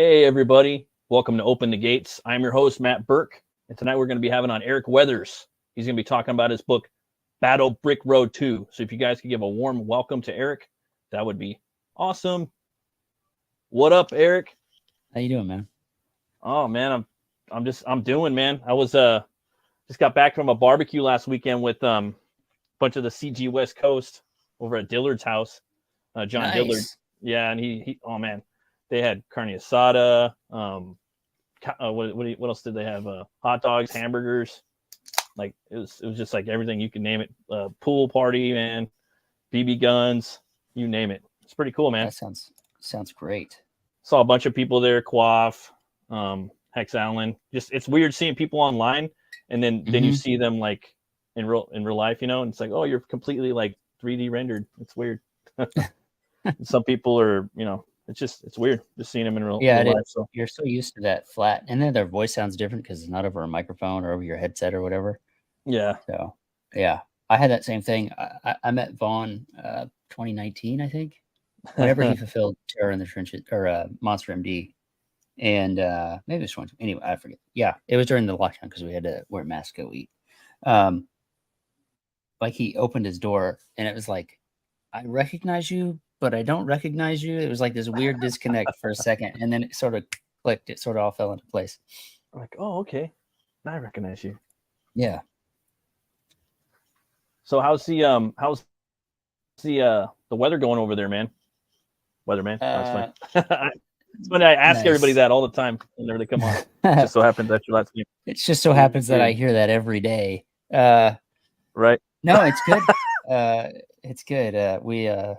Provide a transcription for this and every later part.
Hey, everybody. Welcome to Open the Gates. I'm your host, Matt Burke. And tonight we're going to be having on Eric Weathers. He's going to be talking about his book, Battle Brick Road 2. So if you guys could give a warm welcome to Eric, that would be awesome. What up, Eric? How you doing, man? Oh, man, I'm doing, man. I was just got back from a barbecue last weekend with a bunch of the CG West Coast over at Dillard's house. John Nice. Dillard. Yeah, and he oh man. They had carne asada. What else did they have? Hot dogs, hamburgers. Like it was just like everything you can name it. Pool party, man. BB guns, you name it. It's pretty cool, man. That sounds great. Saw a bunch of people there. Quaff, Hex Allen. Just it's weird seeing people online, and then you see them like in real life, you know. And it's like, oh, you're completely like 3D rendered. It's weird. Some people are, you know. It's weird just seeing them in real life. So you're so used to that flat, and then their voice sounds different because it's not over a microphone or over your headset or whatever. Yeah. So yeah, I had that same thing. I met Vaughn 2019, I think. Whenever he fulfilled Terror in the Trenches or Monster MD, and maybe it was 20. Anyway, I forget. Yeah, it was during the lockdown because we had to wear masks to go eat. Like he opened his door, and it was like, I recognize you, but I don't recognize you. It was like this weird disconnect for a second, and then it sort of clicked. It sort of all fell into place. Like, oh, okay, I recognize you. Yeah. So how's the weather going over there, man? Weatherman. That's fine. When I ask everybody that all the time whenever they come on. It just so happens that your last game. It just so happens that I hear that every day. Right. No, it's good. It's good. We're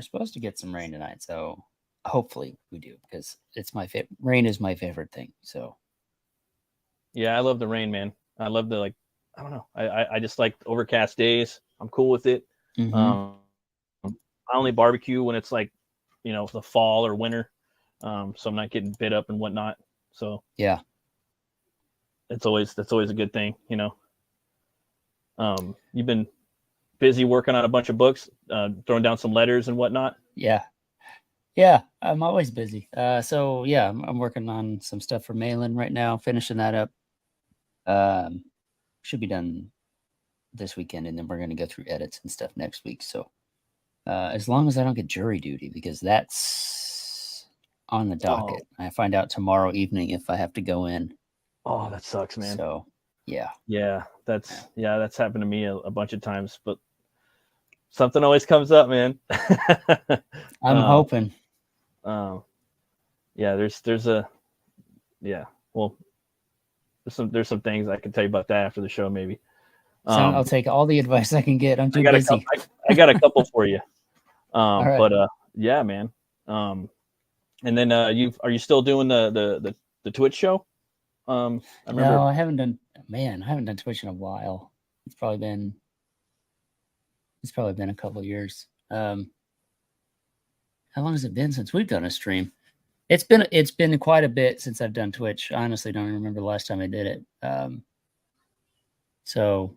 supposed to get some rain tonight, so hopefully we do because it's my favorite. Rain is my favorite thing. So yeah, I love the rain, man. I love the I don't know. I just like overcast days. I'm cool with it. I only barbecue when it's like, you know, the fall or winter. So I'm not getting bit up and whatnot. So yeah, that's always a good thing, you know. You've been busy working on a bunch of books, throwing down some letters and whatnot. Yeah, I'm always busy. So yeah, I'm working on some stuff for Malin right now, finishing that up. Should be done this weekend, and then we're going to go through edits and stuff next week. So as long as I don't get jury duty, because that's on the docket. I find out tomorrow evening if I have to go in. Oh, that sucks, man. So yeah, that's happened to me a bunch of times, but something always comes up, man. I'm hoping. Well, there's some things I can tell you about that after the show, maybe. I'll take all the advice I can get. I'm too busy. I got a couple for you. Right. But yeah, man. And then are you still doing the Twitch show? I remember. No, I haven't done Twitch in a while. It's probably been a couple of years. How long has it been since we've done a stream? It's been quite a bit since I've done Twitch. I honestly don't remember the last time I did it. So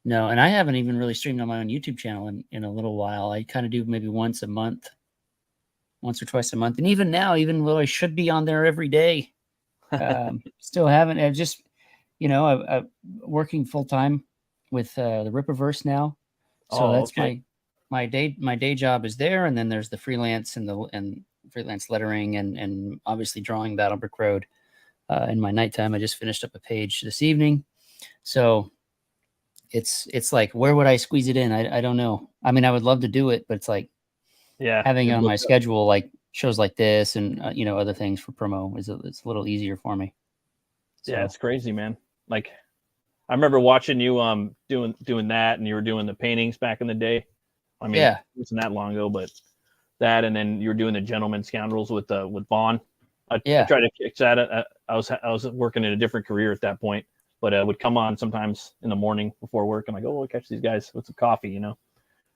no, and I haven't even really streamed on my own YouTube channel in a little while. I kind of do maybe once or twice a month. And even now, even though I should be on there every day, still haven't. I've just, you know, I'm working full time with the Rippaverse now. So that's okay. My day job is there, and then there's the freelance and freelance lettering and obviously drawing Battle Brick Road in my nighttime. I just finished up a page this evening, so it's like, where would I squeeze it in? I don't know. I mean, I would love to do it, but it's like, having it on my schedule, like shows like this and you know, other things for promo it's a little easier for me. So. Yeah, it's crazy, man. Like, I remember watching you doing that, and you were doing the paintings back in the day. I mean, it wasn't that long ago, but that, and then you were doing the Gentleman Scoundrels with Vaughn. I tried to kick that. I was working in a different career at that point, but I would come on sometimes in the morning before work. I'm like, oh, I'll catch these guys with some coffee, you know.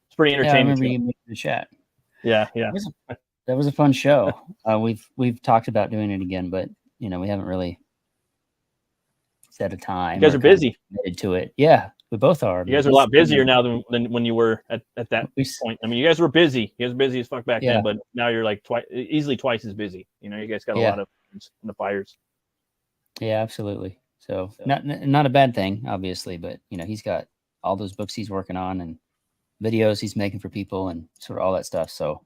It's pretty entertaining. Yeah, I remember you making the chat. Yeah. That was a fun show. We've talked about doing it again, but you know, we haven't really set a time. You guys are busy. Committed to it. Yeah, We both are. You guys are a lot busier now than when you were at that point. I mean, you guys were busy. You guys were busy as fuck back then, but now you're like easily twice as busy. You know, you guys got a lot of in the fires. Yeah, absolutely. So not a bad thing, obviously, but you know, he's got all those books he's working on and videos he's making for people and sort of all that stuff. So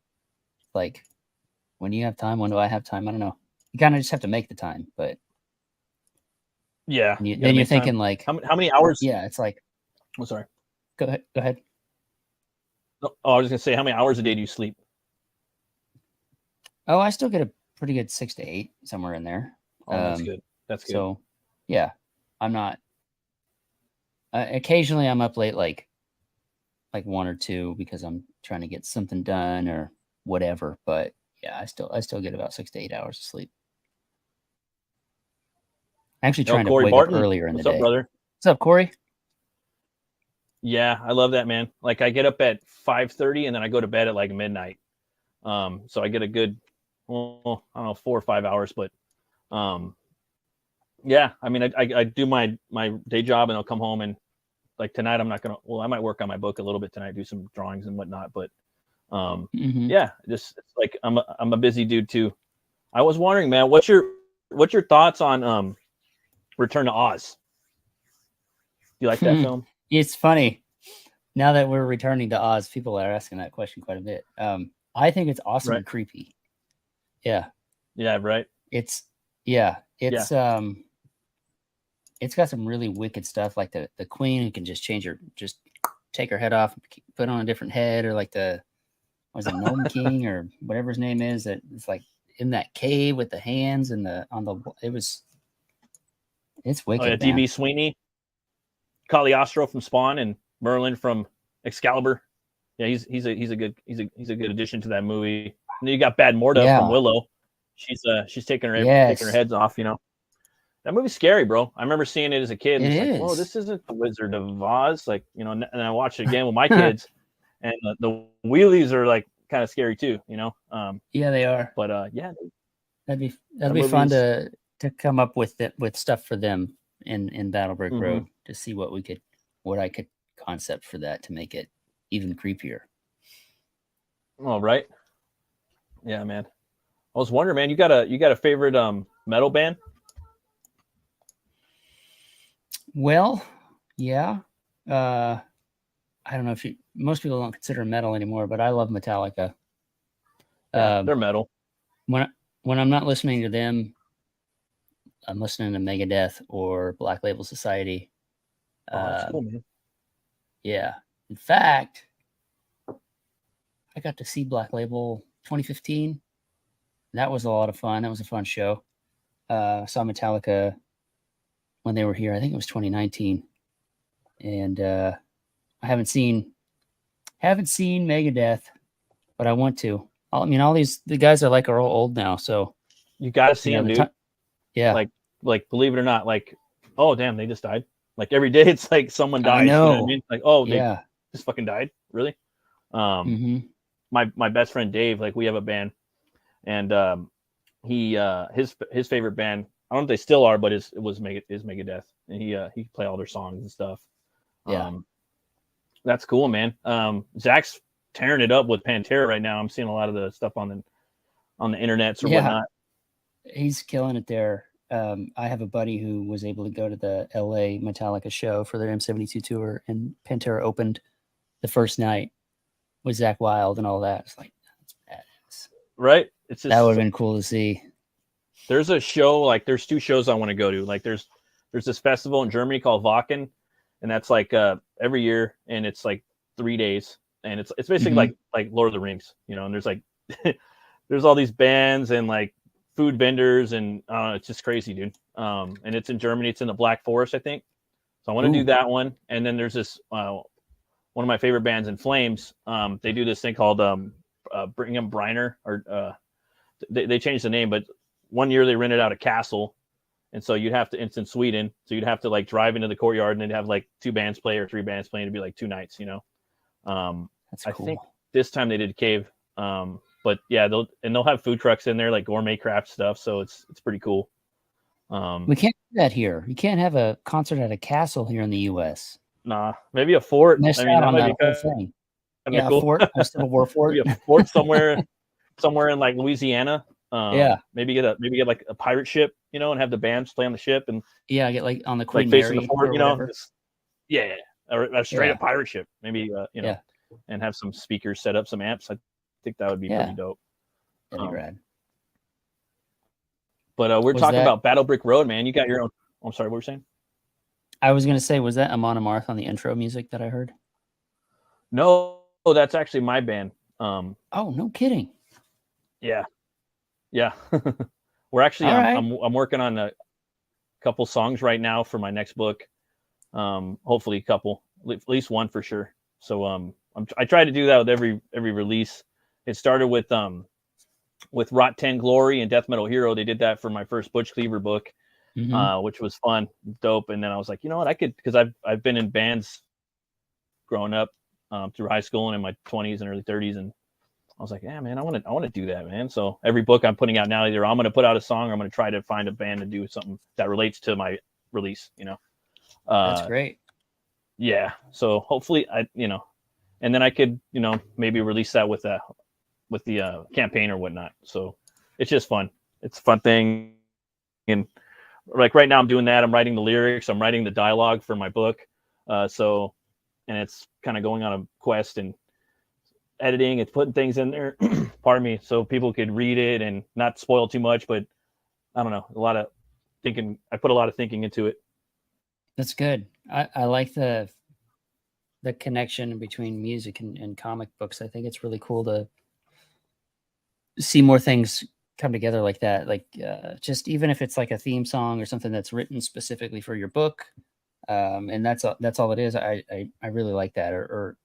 like, when do you have time? When do I have time? I don't know. You kind of just have to make the time, but yeah. Then you're thinking time. Like, how many hours? Yeah, it's like. Oh, sorry. Go ahead. Oh, I was gonna say, how many hours a day do you sleep? Oh, I still get a pretty good 6 to 8, somewhere in there. Oh, that's good. That's good. So, yeah, I'm not. Occasionally, I'm up late, like 1 or 2, because I'm trying to get something done or whatever. But yeah, I still get about 6 to 8 hours of sleep. I'm actually trying to wake up earlier in the day. What's up, brother? What's up, Corey? Yeah, I love that, man. Like, I get up at 5:30 and then I go to bed at like midnight. So I get a good, well, I don't know, 4 or 5 hours, but yeah, I mean, I do my day job and I'll come home and like tonight I'm not gonna. Well, I might work on my book a little bit tonight, do some drawings and whatnot. But yeah, just it's like I'm a busy dude too. I was wondering, man, what's your thoughts on Return to Oz? Do you like that film? It's funny. Now that we're returning to Oz, people are asking that question quite a bit. I think it's awesome and creepy. Yeah. Yeah, right. It's got some really wicked stuff, like the queen who can just take her head off and put on a different head, or like was it Gnome King or whatever his name is, that it's like in that cave with the hands and it's wicked. Oh, yeah, D.B. Sweeney, Cagliostro from Spawn, and Merlin from Excalibur. Yeah, he's a good addition to that movie. And then you got Bad Morta from Willow. She's taking her heads off, you know. That movie's scary, bro. I remember seeing it as a kid. And it's like, whoa, this isn't the Wizard of Oz. Like, you know, and I watched it again with my kids, and the wheelies are like kind of scary too, you know. Yeah, they are. But yeah, that'd be fun to come up with stuff for them in Battlebreak Road, to see what I could concept for that to make it even creepier. All right. Yeah, man. I was wondering, man, you got a favorite metal band? Well, yeah. I don't know if most people don't consider metal anymore, but I love Metallica. They're metal. When I'm not listening to them, I'm listening to Megadeth or Black Label Society. That's cool, man. Yeah. In fact, I got to see Black Label 2015. That was a lot of fun. That was a fun show. Saw Metallica when they were here. I think it was 2019. And I haven't seen Megadeth, but I want to. I mean, the guys are all old now, so you got to see them, dude. Yeah. Like, believe it or not, like, oh, damn, they just died. Like, every day it's like someone dies. I know. You know what I mean? Like, oh, they just fucking died. Really? My best friend Dave, like, we have a band, and his favorite band, I don't know if they still are, but is Megadeth, and he play all their songs and stuff. Yeah. That's cool, man. Zach's tearing it up with Pantera right now. I'm seeing a lot of the stuff on the internet or whatnot. He's killing it there. I have a buddy who was able to go to the LA Metallica show for their M72 tour, and Pantera opened the first night with Zach Wilde and all that. It's like, that's badass. Right? It's just, that would have been cool to see. There's a show, like, there's 2 shows I want to go to. Like, there's this festival in Germany called Wacken, and that's like every year, and it's like 3 days, and it's basically like Lord of the Rings, you know. And there's like there's all these bands and like food vendors, and it's just crazy, dude. And it's in Germany. It's in the Black Forest, I think. So I want to do that one. And then there's this one of my favorite bands, In Flames. They do this thing called Brigham Briner, or they changed the name, but one year they rented out a castle, and so it's in Sweden, so you'd have to like drive into the courtyard, and then have like 2 bands play or 3 bands playing. It'd be like 2 nights, you know. That's cool. I think this time they did Cave. But yeah, they'll have food trucks in there, like gourmet craft stuff. So it's pretty cool. We can't do that here. You can't have a concert at a castle here in the U.S. Nah, maybe a fort. Missed I mean, out that on might that be whole kind thing. of Yeah, a cool. fort, a Civil War fort. Maybe a fort somewhere in like Louisiana. Yeah. Maybe get like a pirate ship, you know, and have the bands play on the ship and get like on the Queen like facing Mary the fort, or you know. whatever. Yeah, or a straight up pirate ship. Maybe you know, and have some speakers set up, some amps. I think that would be pretty dope. That'd be rad. But we're talking about Battle Brick Road, man. You got your own. I'm sorry, what were you saying? I was gonna say, was that Amon Amarth on the intro music that I heard? No, that's actually my band. Oh, no kidding. Yeah. We're actually I'm working on a couple songs right now for my next book. Hopefully a couple, at least one for sure. So I try to do that with every release. It started with Rot 10 Glory and Death Metal Hero. They did that for my first Butch Cleaver book, which was fun, dope. And then I was like, you know what, I could, because I've been in bands growing up through high school and in my 20s and early 30s, and I was like, yeah, man, I want to do that, man. So every book I'm putting out now, either I'm going to put out a song or I'm going to try to find a band to do something that relates to my release, you know. That's great. Yeah. So hopefully and then I could, you know, maybe release that with the campaign or whatnot. So it's just fun. It's a fun thing. And like right now I'm doing that. I'm writing the lyrics. I'm writing the dialogue for my book. And it's kind of going on a quest and editing. It's putting things in there, pardon me, so people could read it and not spoil too much. But I don't know, a lot of thinking. I put a lot of thinking into it. That's good. I like the connection between music and comic books. I think it's really cool to see more things come together like that. Like just even if it's like a theme song or something that's written specifically for your book, and that's all it is. I really like that. Or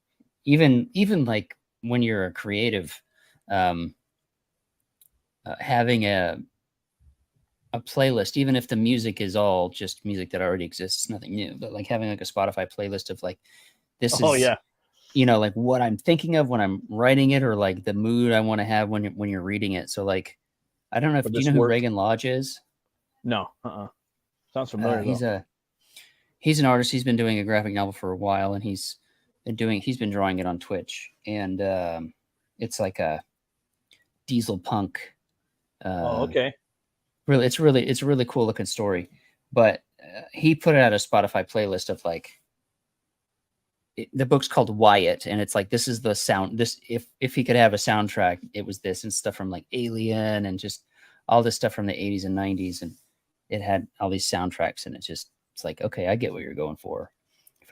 even like when you're a creative, having a playlist, even if the music is all just music that already exists, nothing new, but like having like a Spotify playlist of like, this is, you know, like what I'm thinking of when I'm writing it, or like the mood I want to have when you're reading it. So like, I don't know if, do you know who Reagan Lodge is? No. Sounds familiar. He's an artist. He's been doing a graphic novel for a while, and he's been drawing it on Twitch, and it's like a diesel punk. Okay. Really, it's really cool looking story. But he put out a Spotify playlist of like, the book's called Wyatt, and it's like, this is the sound. This, if he could have a soundtrack, it was this, and stuff from like Alien and just all this stuff from the 80s and 90s, and it had all these soundtracks, and it's like, okay, I get what you're going for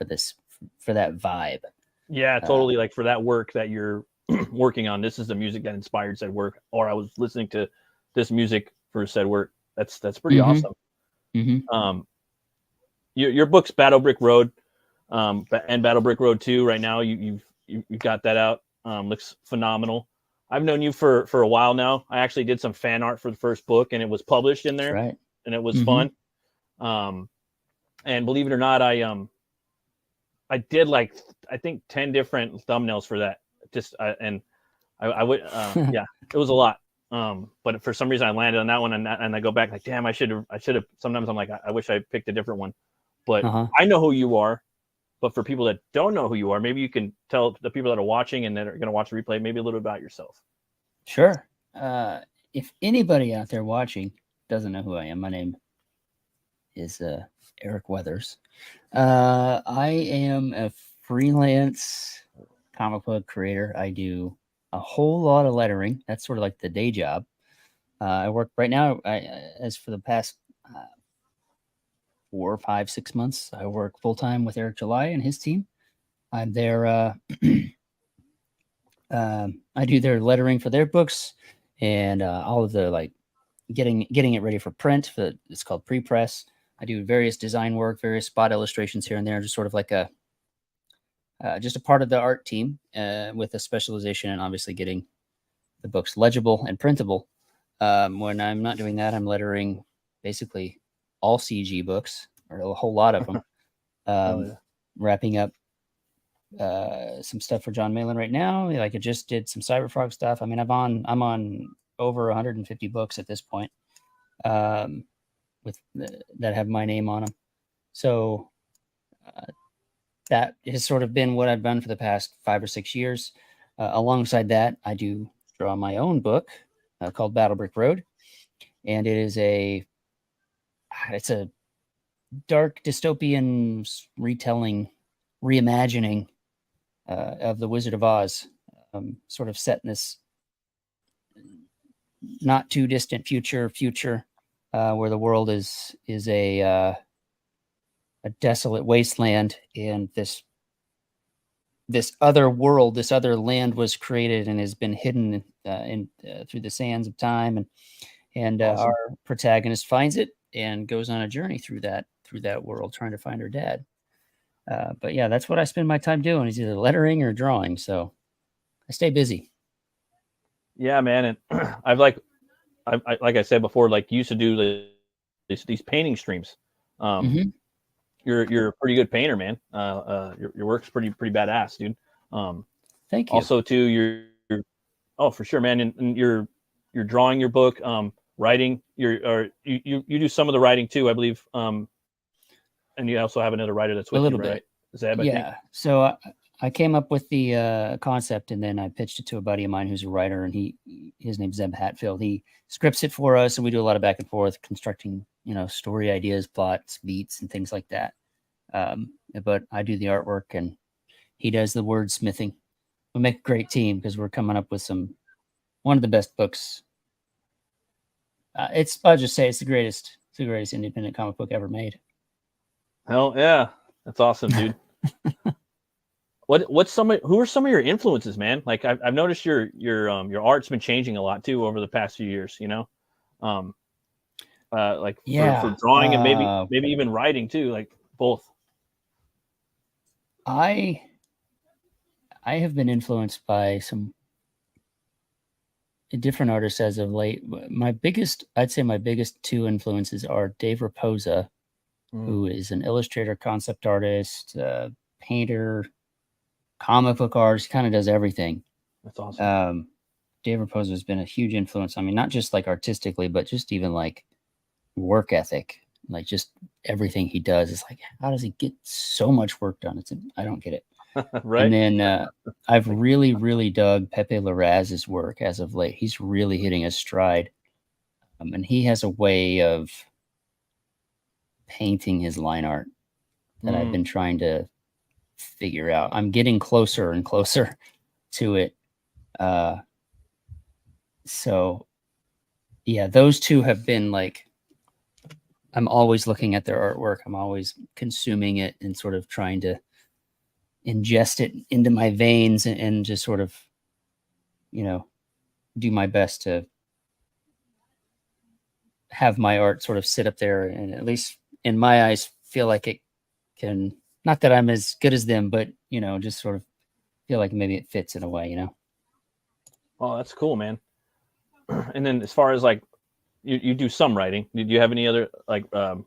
this, for that vibe. Yeah, totally. Like for that work that you're working on, this is the music that inspired said work, or I was listening to this music for said work. That's pretty awesome. Your book's Battle Brick Road, and Battle Brick Road 2 right now. You've got that out. Looks phenomenal. I've known you for a while now. I actually did some fan art for the first book, and it was published in there. That's right. And it was fun. And believe it or not, I did like, I think 10 different thumbnails for that. Just and I would yeah, it was a lot. But for some reason I landed on that one, and I go back like, damn, I should have. Sometimes I'm like, I wish I picked a different one. But I know who you are. But for people that don't know who you are, maybe you can tell the people that are watching and that are going to watch the replay maybe a little bit about yourself. Sure. If anybody out there watching doesn't know who I am, my name is Eric Weathers. I am a freelance comic book creator. I do a whole lot of lettering. That's sort of like the day job. I work right now, as for the past 4, 5, 6 months, I work full-time with Eric July and his team. I'm their I do their lettering for their books, and all of the like getting it ready for print. It's called pre-press. I do various design work, various spot illustrations here and there, just sort of like just a part of the art team, with a specialization in obviously getting the books legible and printable. When I'm not doing that, I'm lettering basically all CG books, or a whole lot of them. Wrapping up some stuff for John Malin right now. Like I just did some Cyberfrog stuff. I mean, I'm on over 150 books at this point, that have my name on them. So that has sort of been what I've done for the past 5 or 6 years. Alongside that, I do draw my own book called Battle Brick Road, and it's a dark dystopian retelling, reimagining of the Wizard of Oz, sort of set in this not too distant future where the world is a desolate wasteland, and this other world, this other land was created and has been hidden through the sands of time, and Awesome. our protagonist finds it and goes on a journey through that world, trying to find her dad. But yeah, that's what I spend my time doing, is either lettering or drawing. So I stay busy. Yeah, man. And I like I said before, like, you used to do these painting streams. You're a pretty good painter, man. Your work's pretty badass, dude. Thank you. Also, too, you're oh, for sure, man. And you're drawing your book, writing. You do some of the writing too, I believe. And you also have another writer that's with you, right? Zeb, yeah. I think. So I came up with the concept, and then I pitched it to a buddy of mine who's a writer, and his name's Zeb Hatfield. He scripts it for us, and we do a lot of back and forth, constructing, story ideas, plots, beats, and things like that. But I do the artwork, and he does the wordsmithing. We make a great team because we're coming up with one of the best books. I'll just say it's the greatest independent comic book ever made. Hell yeah, that's awesome, dude. Who are some of your influences, man? Like, I've noticed your art's been changing a lot too over the past few years. For drawing and maybe even writing too, like both. I have been influenced by some different artists as of late. I'd say my biggest two influences are Dave Raposa, who is an illustrator, concept artist, painter, comic book artist, kind of does everything. That's awesome. Dave Raposa has been a huge influence on me, not just like artistically, but just even like work ethic, like just everything he does. It's like, how does he get so much work done? I don't get it. Right. And then I've really, really dug Pepe Larraz's work as of late. He's really hitting a stride. And he has a way of painting his line art that I've been trying to figure out. I'm getting closer and closer to it. So yeah, those two have been like, I'm always looking at their artwork. I'm always consuming it and sort of trying to ingest it into my veins and just sort of, do my best to have my art sort of sit up there and, at least in my eyes, feel like it can, not that I'm as good as them, but, just sort of feel like maybe it fits in a way, Oh, that's cool, man. And then as far as like, you do some writing. Do you have any other like doesn't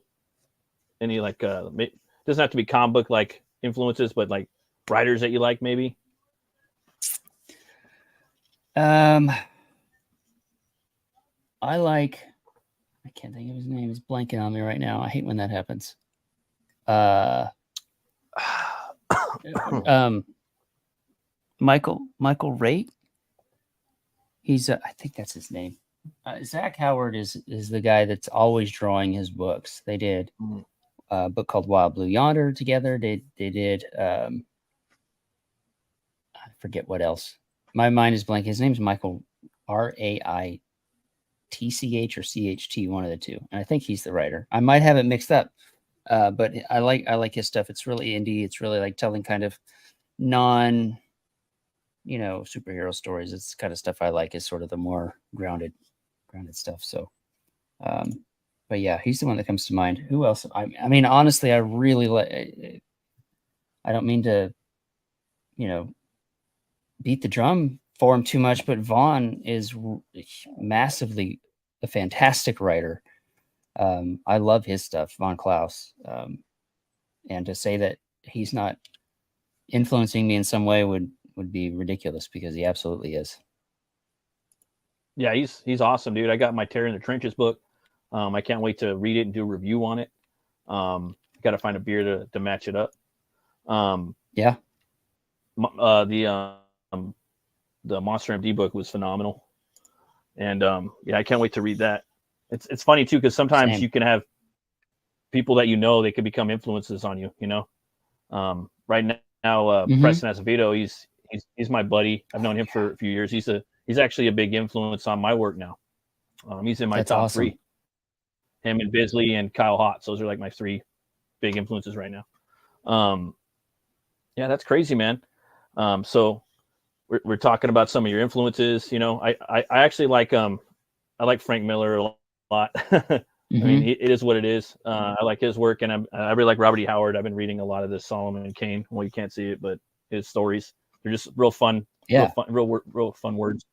have to be comic book like influences, but like writers that you like maybe? I can't think of his name. It's blanking on me right now. I hate when that happens. Michael Raitt. He's I think that's his name. Zach Howard is the guy that's always drawing his books. They did a book called Wild Blue Yonder together. They did I forget what else. My mind is blank. His name's Michael Raitch or CHT, one of the two. And I think he's the writer. I might have it mixed up. But I like his stuff. It's really indie. It's really like telling kind of non superhero stories. It's kind of stuff I like, is sort of the more grounded stuff. So, but yeah, he's the one that comes to mind. Who else? I mean, honestly, I really like, I don't mean to, beat the drum for him too much, but Vaughn is massively a fantastic writer. I love his stuff, Von Klaus. And to say that he's not influencing me in some way would be ridiculous, because he absolutely is. Yeah, he's awesome, dude. I got my Terror in the Trenches book. I can't wait to read it and do a review on it. Got to find a beer to match it up. Yeah. The Monster MD book was phenomenal, and yeah, I can't wait to read that. It's funny too, because sometimes you can have people that they could become influences on you. Right now, Preston Acevedo, he's my buddy. I've known him for a few years. He's actually a big influence on my work now. He's in my top three. Him and Bisley and Kyle Hotz. Those are like my three big influences right now. Yeah, that's crazy, man. So we're talking about some of your influences. I actually like I like Frank Miller a lot. I mean, it is what it is. I like his work, and I really like Robert E. Howard. I've been reading a lot of this Solomon and Kane. Well, you can't see it, but his stories, they're just real fun. Yeah. Real fun words.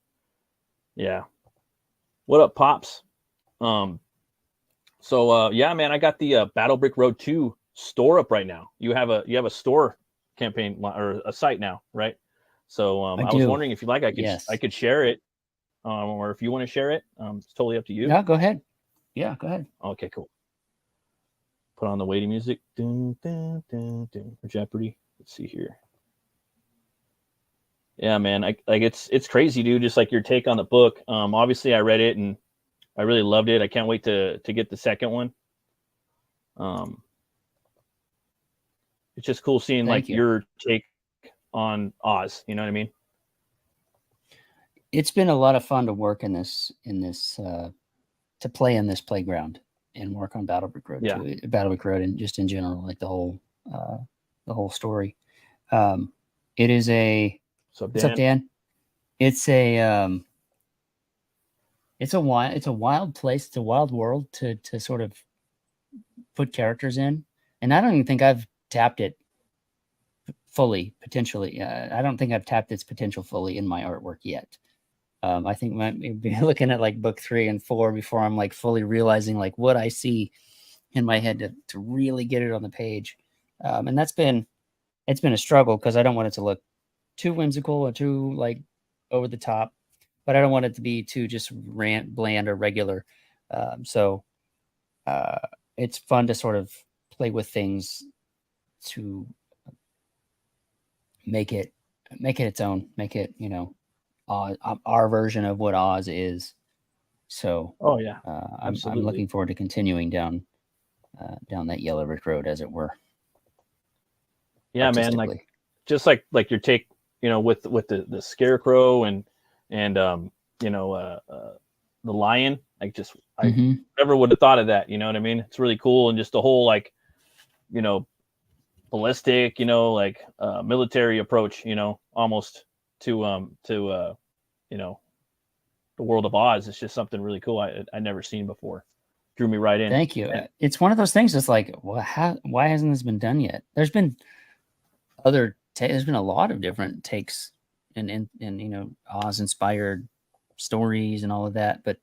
Yeah. What up, Pops? So yeah, man, I got the Battle Brick Road 2 store up right now. You have a store campaign or a site now, right? So I was wondering if you like, I could share it, or if you want to share it, it's totally up to you. No, go ahead. Yeah, go ahead. Okay, cool. Put on the waiting music. Dun, dun, dun, dun, for Jeopardy. Let's see here. Yeah, man, it's crazy, dude. Just like your take on the book. Obviously, I read it and I really loved it. I can't wait to get the second one. It's just cool seeing your take on Oz. You know what I mean? It's been a lot of fun to work in this to play in this playground and work on Battle Brick Road, Battle Brick Road, and just in general, like the whole story. It is a what's up, Dan? It's a wild place. It's a wild world to sort of put characters in, and I don't even think I've tapped it fully. Potentially, I don't think I've tapped its potential fully in my artwork yet. I think maybe looking at like book 3 and 4 before I'm like fully realizing like what I see in my head to really get it on the page. And it's been a struggle because I don't want it to look too whimsical or too like over the top, but I don't want it to be too just bland or regular. So it's fun to sort of play with things to make it its own, make it, our version of what Oz is. So, I'm looking forward to continuing down that yellow brick road, as it were. Yeah, man, like just like your take, with the scarecrow and the lion. Like just I never would have thought of that. You know what I mean? It's really cool, and just the whole like, ballistic, military approach, almost to the world of Oz. It's just something really cool I never seen before. Drew me right in. Thank you. Yeah. It's one of those things that's like, well, why hasn't this been done yet? There's been there's been a lot of different takes and Oz inspired stories and all of that, but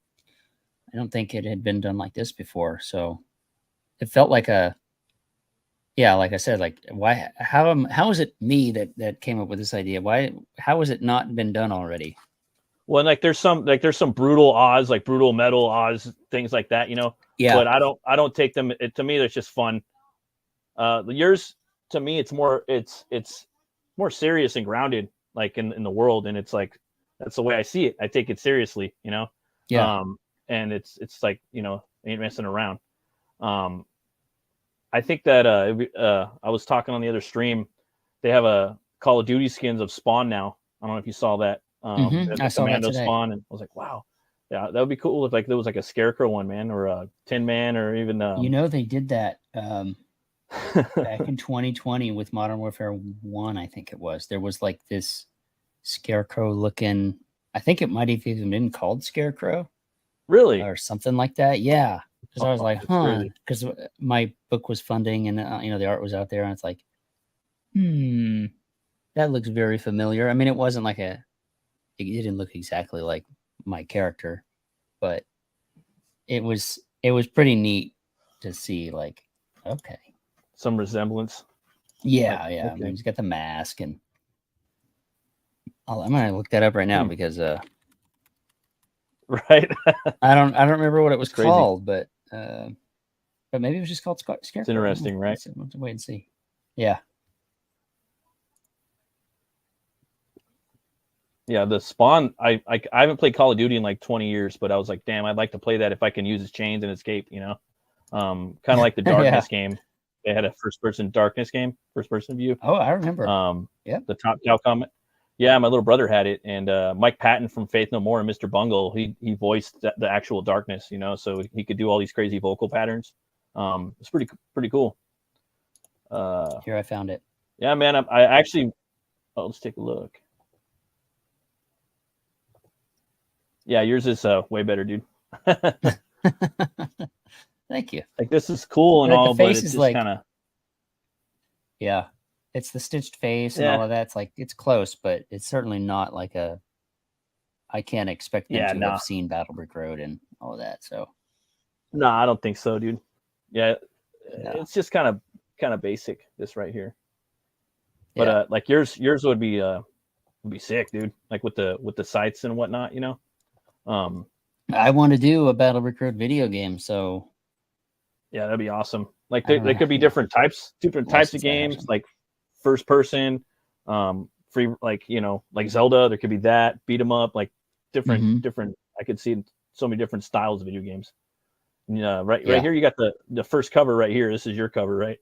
I don't think it had been done like this before. So it felt like like I said, like how is it me that came up with this idea? How has it not been done already? Well, like there's some brutal Oz, like brutal metal Oz, things like that, Yeah. But I don't take them. To me, that's just fun. Yours, to me, it's more serious and grounded, like in the world, and it's like that's the way I see it. I take it seriously, Yeah. And it's like ain't messing around. I think that I was talking on the other stream. They have a Call of Duty skins of Spawn now. I don't know if you saw that. I saw that today. Spawn, and I was like, wow, yeah, that would be cool if like there was like a Scarecrow one, man, or a Tin Man, or even they did that back in 2020 with Modern Warfare 1. I think it was. There was like this Scarecrow looking. I think it might have even been called Scarecrow, really, or something like that. Yeah, because I was like, because my book was funding, and the art was out there, and it's like, that looks very familiar. I mean, it wasn't like it didn't look exactly like my character, but it was pretty neat to see, like, okay, some resemblance. Yeah. Okay. I mean, he's got the mask, and I'm gonna look that up right now because right. I don't remember what it was called, but maybe it was just called Scarecrow. It's interesting, right? Let's wait and see. Yeah. Yeah, the Spawn. I haven't played Call of Duty in like 20 years, but I was like, damn, I'd like to play that if I can use his chains and escape. You know, kind of like the Darkness game. They had a first-person Darkness game, first-person view. Oh, I remember. Yeah, the Top Cow comment. Yeah, my little brother had it, and Mike Patton from Faith No More and Mr. Bungle, he voiced the actual Darkness. You know, so he could do all these crazy vocal patterns. It's pretty cool. Here, I found it. Yeah, man. I actually. Oh, let's take a look. Yeah, yours is way better, dude. Thank you. Like, this is cool and all, but it's just like, kind of. Yeah, it's the stitched face and all of that. It's like, it's close, but it's certainly not like a. I can't expect them to have seen Battle Brick Road and all of that. So. No, I don't think so, dude. Yeah, it's just kind of basic. This right here. But like yours would be sick, dude. Like with the sights and whatnot, you know. I want to do a Battle Brick Road video game, so yeah, that'd be awesome. Like there could be different types of games, like first person, free, like, you know, like Zelda. There could be that, beat 'em up, like different. I could see so many different styles of video games. Yeah, right here you got the first cover right here. This is your cover, right?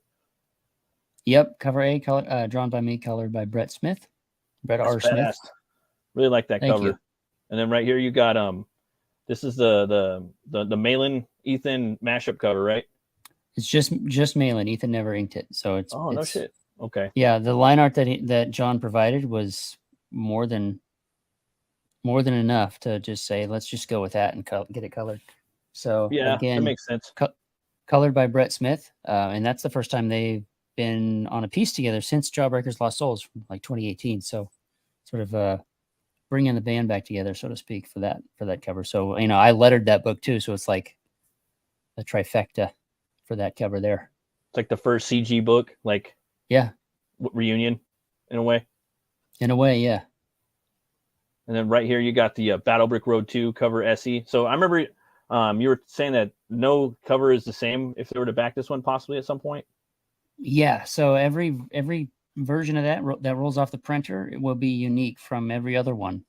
Yep, cover A, drawn by me, colored by Brett Smith. Brett R. Smith. Really like that cover. You. And then right here you got this is the Malin Ethan mashup cover, right? It's just Malin. Ethan never inked it, so it's no shit. Okay. Yeah, the line art that John provided was more than enough to just say, let's just go with that and get it colored. So yeah, again, that makes sense. Colored by Brett Smith, and that's the first time they've been on a piece together since Jawbreakers Lost Souls from like 2018. So sort of bringing the band back together, so to speak, for that cover. So, you know, I lettered that book too, so it's like a trifecta for that cover there. It's like the first CG book, like reunion in a way. In a way, yeah. And then right here you got the Battle Brick Road 2 cover SE. So I remember you were saying that no cover is the same if they were to back this one possibly at some point. Yeah, so every version of that rolls off the printer, it will be unique from every other one.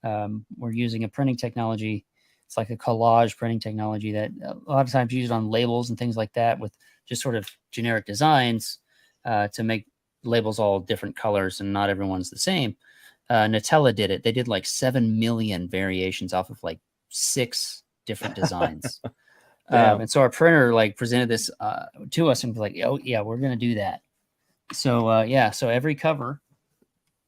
We're using a printing technology. It's like a collage printing technology that a lot of times used on labels and things like that, with just sort of generic designs to make labels all different colors, and not everyone's the same. Nutella did it. They did like 7 million variations off of like 6 different designs. And so our printer like presented this to us and was like, oh yeah, we're going to do that. So so every cover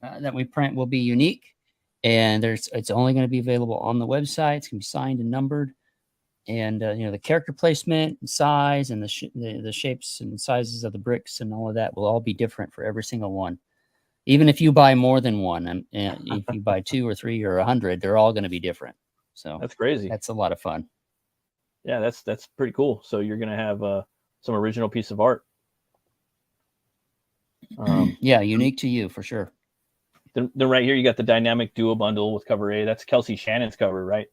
that we print will be unique, and it's only going to be available on the website. It's going to be signed and numbered, and you know, the character placement and size and the shapes and sizes of the bricks and all of that will all be different for every single one. Even if you buy more than one, and if you buy 2 or 3 or 100, they're all going to be different. So that's crazy. That's a lot of fun. Yeah, that's pretty cool. So you're going to have some original piece of art. Yeah, unique to you for sure. Then right here you got the dynamic duo bundle with cover A. That's Kelsey Shannon's cover, right?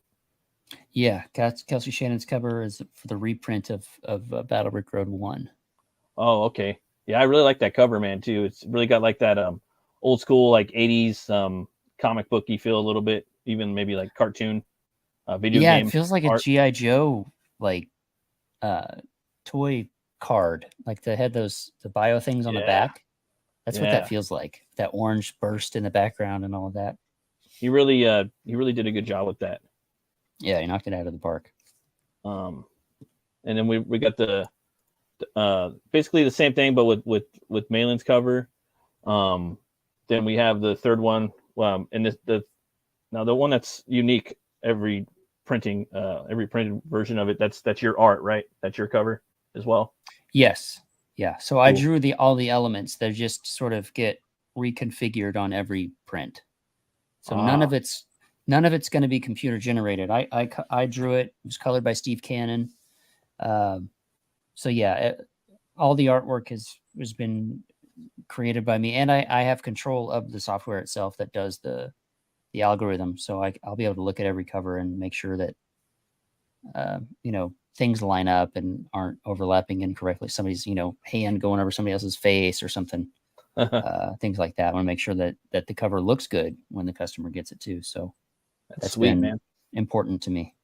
Yeah, Kelsey Shannon's cover is for the reprint of Battle Brick Road 1. Oh, okay. Yeah, I really like that cover, man, too. It's really got like that old school, like 80s comic booky feel a little bit, even maybe like cartoon video game. Yeah, it feels like art. A G.I. Joe like toy card. Like they had the bio things on the back. That's what that feels like. That orange burst in the background and all of that. He really did a good job with that. Yeah, he knocked it out of the park. And then we got the basically the same thing, but with Malin's cover. Then we have the third one. And the one that's unique, every printed version of it, that's your art, right? That's your cover as well. Yes. Yeah. So cool. I drew all the elements that just sort of get reconfigured on every print. So none of it's going to be computer generated. I drew it. It was colored by Steve Cannon. So yeah, all the artwork has been created by me, and I have control of the software itself that does the algorithm. So I'll be able to look at every cover and make sure that things line up and aren't overlapping incorrectly. Somebody's hand going over somebody else's face or something. things like that. I want to make sure that the cover looks good when the customer gets it too. So that's sweet, man. Important to me.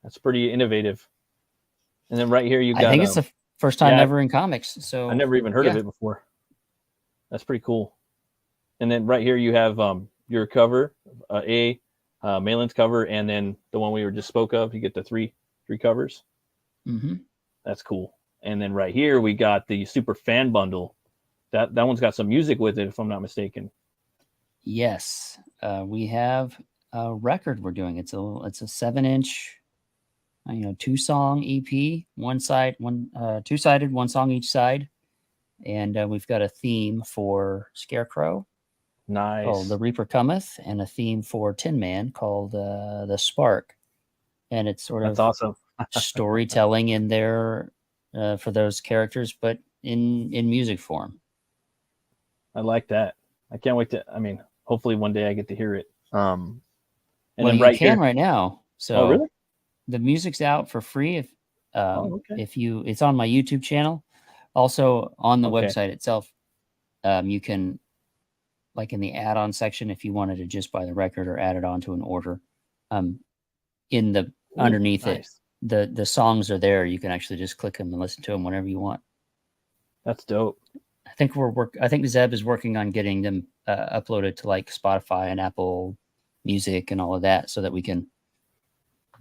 That's pretty innovative. And then right here you got. I think it's the first time ever in comics. So I never even heard of it before. That's pretty cool. And then right here you have your cover, Malin's cover, and then the one we were just spoke of. You get the three covers. Mm-hmm. That's cool. And then right here we got the super fan bundle. That one's got some music with it, if I'm not mistaken. Yes, we have a record we're doing. It's a 7-inch, 2-song EP, two-sided, one song each side, and we've got a theme for Scarecrow. Nice. Called The Reaper Cometh, and a theme for Tin Man called The Spark. And it's sort of awesome. storytelling in there for those characters, but in music form. I like that. I can't wait to. I mean, hopefully one day I get to hear it. And well, then you can right now. So really? The music's out for free. If it's on my YouTube channel, also on the website itself. You can, like in the add-on section, if you wanted to just buy the record or add it on to an order, in the underneath it, the songs are there. You can actually just click them and listen to them whenever you want. That's dope. I think Zeb is working on getting them uploaded to like Spotify and Apple Music and all of that, so that we can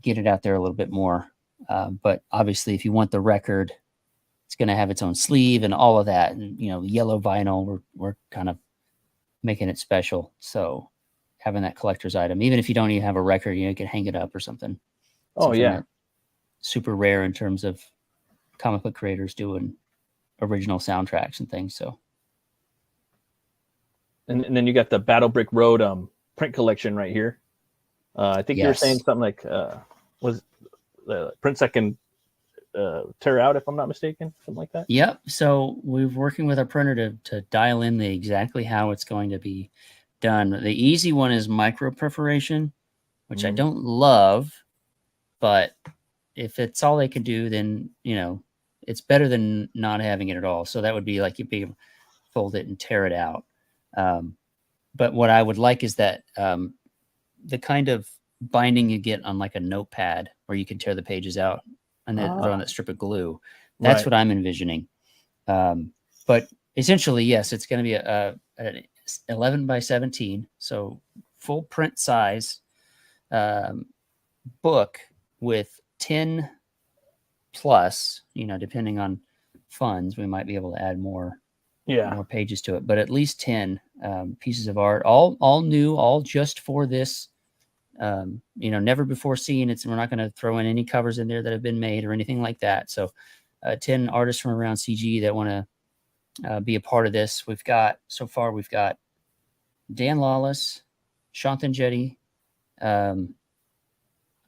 get it out there a little bit more. But obviously, if you want the record, it's going to have its own sleeve and all of that. And yellow vinyl. We're kind of making it special. So having that collector's item, even if you don't even have a record, you can hang it up or something. Super rare in terms of comic book creators doing original soundtracks and things. So, and then you got the Battle Brick Road print collection right here. I think you were saying something like was the prints that can tear out, if I'm not mistaken, something like that. Yep. So we're working with our printer to dial in exactly how it's going to be done. The easy one is micro perforation, which I don't love, but if it's all they can do, then it's better than not having it at all. So that would be like you'd fold it and tear it out. But what I would like is that the kind of binding you get on like a notepad where you can tear the pages out and then put on that strip of glue. That's what I'm envisioning. But essentially, yes, it's going to be an 11 by 17, so full print size book with 10 plus, depending on funds, we might be able to add more pages to it, but at least 10 pieces of art, all new, all just for this, never before seen. We're not going to throw in any covers in there that have been made or anything like that. So 10 artists from around CG that want to be a part of this. We've got Dan Lawless, Shanthan Jetty, I'm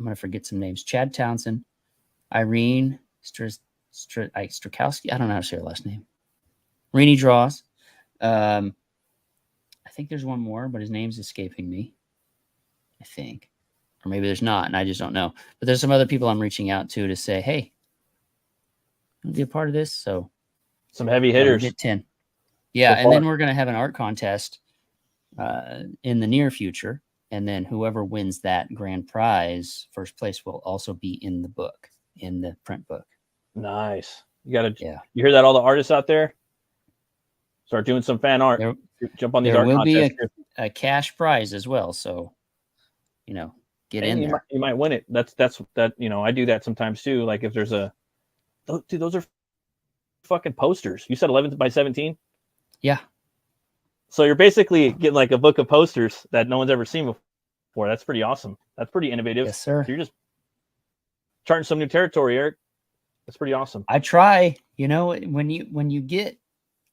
going to forget some names, Chad Townsend, Irene Strakowski. I don't know how to say her last name. Renee Draws. I think there's one more, but his name's escaping me. I think. Or maybe there's not, and I just don't know. But there's some other people I'm reaching out to say, hey, I'll be a part of this. So some heavy hitters. Get 10. Yeah, and then we're going to have an art contest in the near future. And then whoever wins that grand prize, first place, will also be in the book, in the print book. Nice. You hear that, all the artists out there? Start doing some fan art. Jump on these art contests. There will be a cash prize as well. So, get in there. You might win it. That's I do that sometimes too. Like if there's dude, those are fucking posters. You said 11 by 17? Yeah. So you're basically getting like a book of posters that no one's ever seen before. That's pretty awesome. That's pretty innovative. Yes, sir. So you're just charting some new territory, Eric. That's pretty awesome. I try. When you get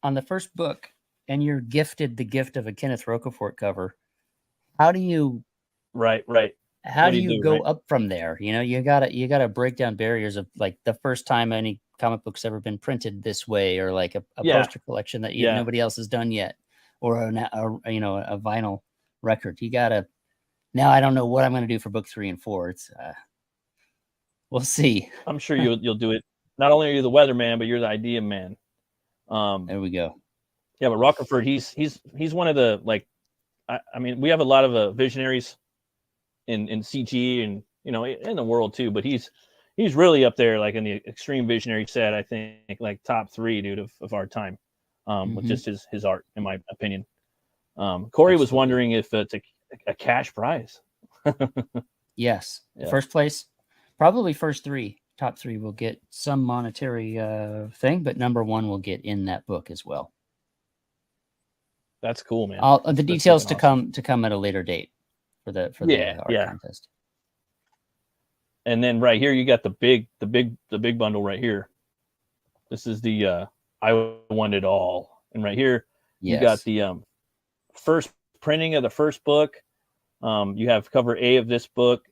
on the first book and you're gifted the gift of a Kenneth Rocafort cover, how do you right? How do you go up from there? You gotta break down barriers of like the first time any comic book's ever been printed this way, or like a poster collection that nobody else has done yet, or a vinyl record. Now I don't know what I'm going to do for book 3 and 4. It's we'll see. I'm sure you'll do it. Not only are you the weatherman, but you're the idea man. There we go. Yeah, but Rockerford, he's one of the like, I mean, we have a lot of visionaries in CG and in the world too, but he's really up there like in the extreme visionary set. I think like top 3 dude of our time, with just his art, in my opinion. Corey was wondering if it's a cash prize. Yes, first place, probably top 3 will get some monetary thing, but number 1 will get in that book as well. That's cool, man. The details to come at a later date for the art contest. And then right here you got the big bundle right here. This is the I Want It All, and right here you got the first printing of the first book. You have cover A of this book,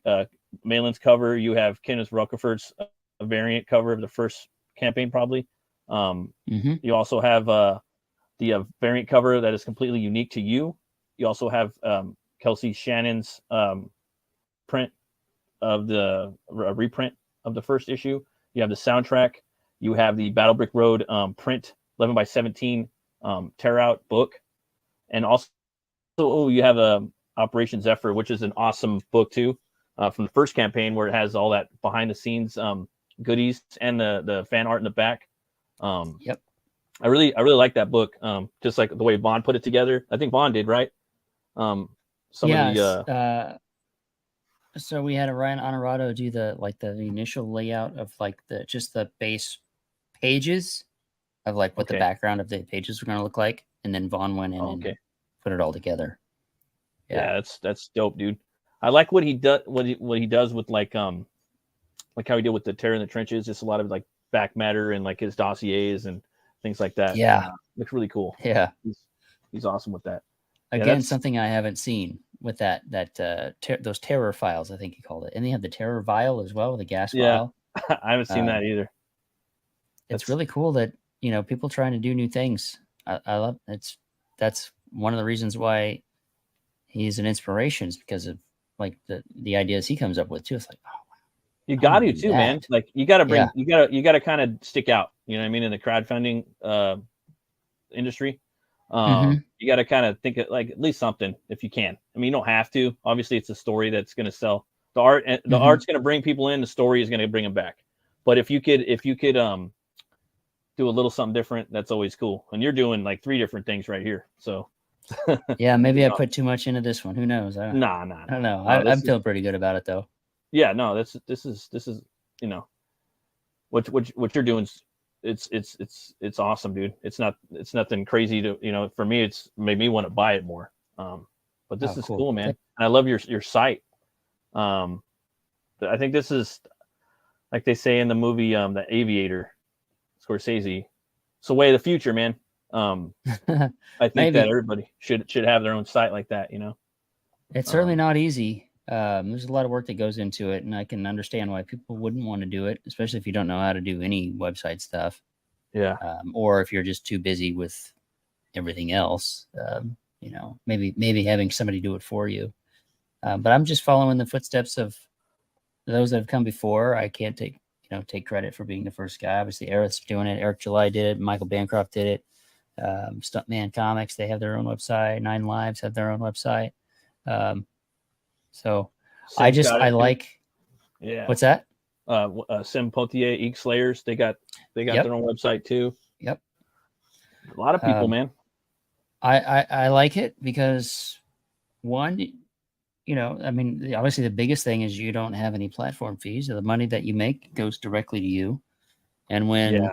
Malin's cover. You have Kenneth Rockerford's variant cover of the first campaign, probably. You also have the variant cover that is completely unique to you. You also have Kelsey Shannon's print of the reprint of the first issue. You have the soundtrack. You have the Battle Brick Road print 11x17 tear out book, and also you have Operation Zephyr, which is an awesome book too, from the first campaign, where it has all that behind the scenes goodies and the fan art in the back. I really like that book. Just like the way Vaughn put it together. I think Vaughn did, right? So we had a Ryan Honorado do the initial layout of like the base pages of like what the background of the pages were going to look like, and then Vaughn went in and put it all together. Yeah, that's dope, dude. I like what he does. What he does with like how he did with the Terror in the Trenches. Just a lot of like back matter and like his dossiers and things like that. Yeah, looks really cool. Yeah, he's awesome with that. Again, something I haven't seen with those terror files, I think he called it, and they have the terror vial as well, the gas vial. I haven't seen that either. It's really cool that people trying to do new things. I love that's one of the reasons why he's an inspiration, is because of like the ideas he comes up with too. It's like, oh wow, you got to too, man. Like you got to bring, you got to kind of stick out. You know what I mean, in the crowdfunding industry. You got to kind of think of like at least something if you can. I mean, you don't have to. Obviously, it's a story that's going to sell. The art, and the art's going to bring people in. The story is going to bring them back. But if you could do a little something different, that's always cool. And you're doing like 3 different things right here. So yeah, maybe I put too much into this one. Who knows? I don't know. I'm feeling pretty good about it though. Yeah, no, this is what you're doing. It's awesome, dude. It's nothing crazy to for me. It's made me want to buy it more. But this is cool, man. And I love your site. I think this is like they say in the movie The Aviator, Scorsese. It's the way of the future, man. I think that everybody should have their own site like that. It's certainly not easy. There's a lot of work that goes into it, and I can understand why people wouldn't want to do it, especially if you don't know how to do any website stuff. Yeah. Or if you're just too busy with everything else, maybe having somebody do it for you. But I'm just following the footsteps of those that have come before. I can't take credit for being the first guy. Obviously, Eric's doing it. Eric July did it. Michael Bancroft did it. Stuntman Comics, they have their own website. 9 Lives have their own website. So I like. Yeah. What's that? Sim Potier, Eek Slayers. They got their own website too. Yep. A lot of people, man. I like it because one, I mean, obviously the biggest thing is you don't have any platform fees. So the money that you make goes directly to you. And when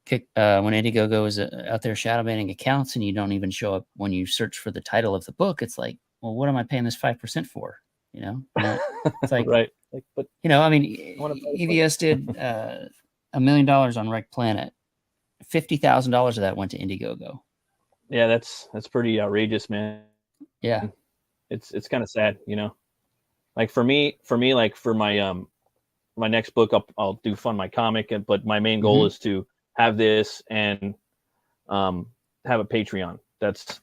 Indiegogo is out there shadow banning accounts and you don't even show up when you search for the title of the book, it's like, well, what am I paying this 5% for? It's like, right. Like, but I mean, EVS did $1 million on Wreck Planet. $50,000 of that went to Indiegogo. Yeah, that's pretty outrageous, man. Yeah, it's kind of sad, Like for me, like for my my next book, I'll do Fund My Comic, but my main goal is to have this and have a Patreon. That's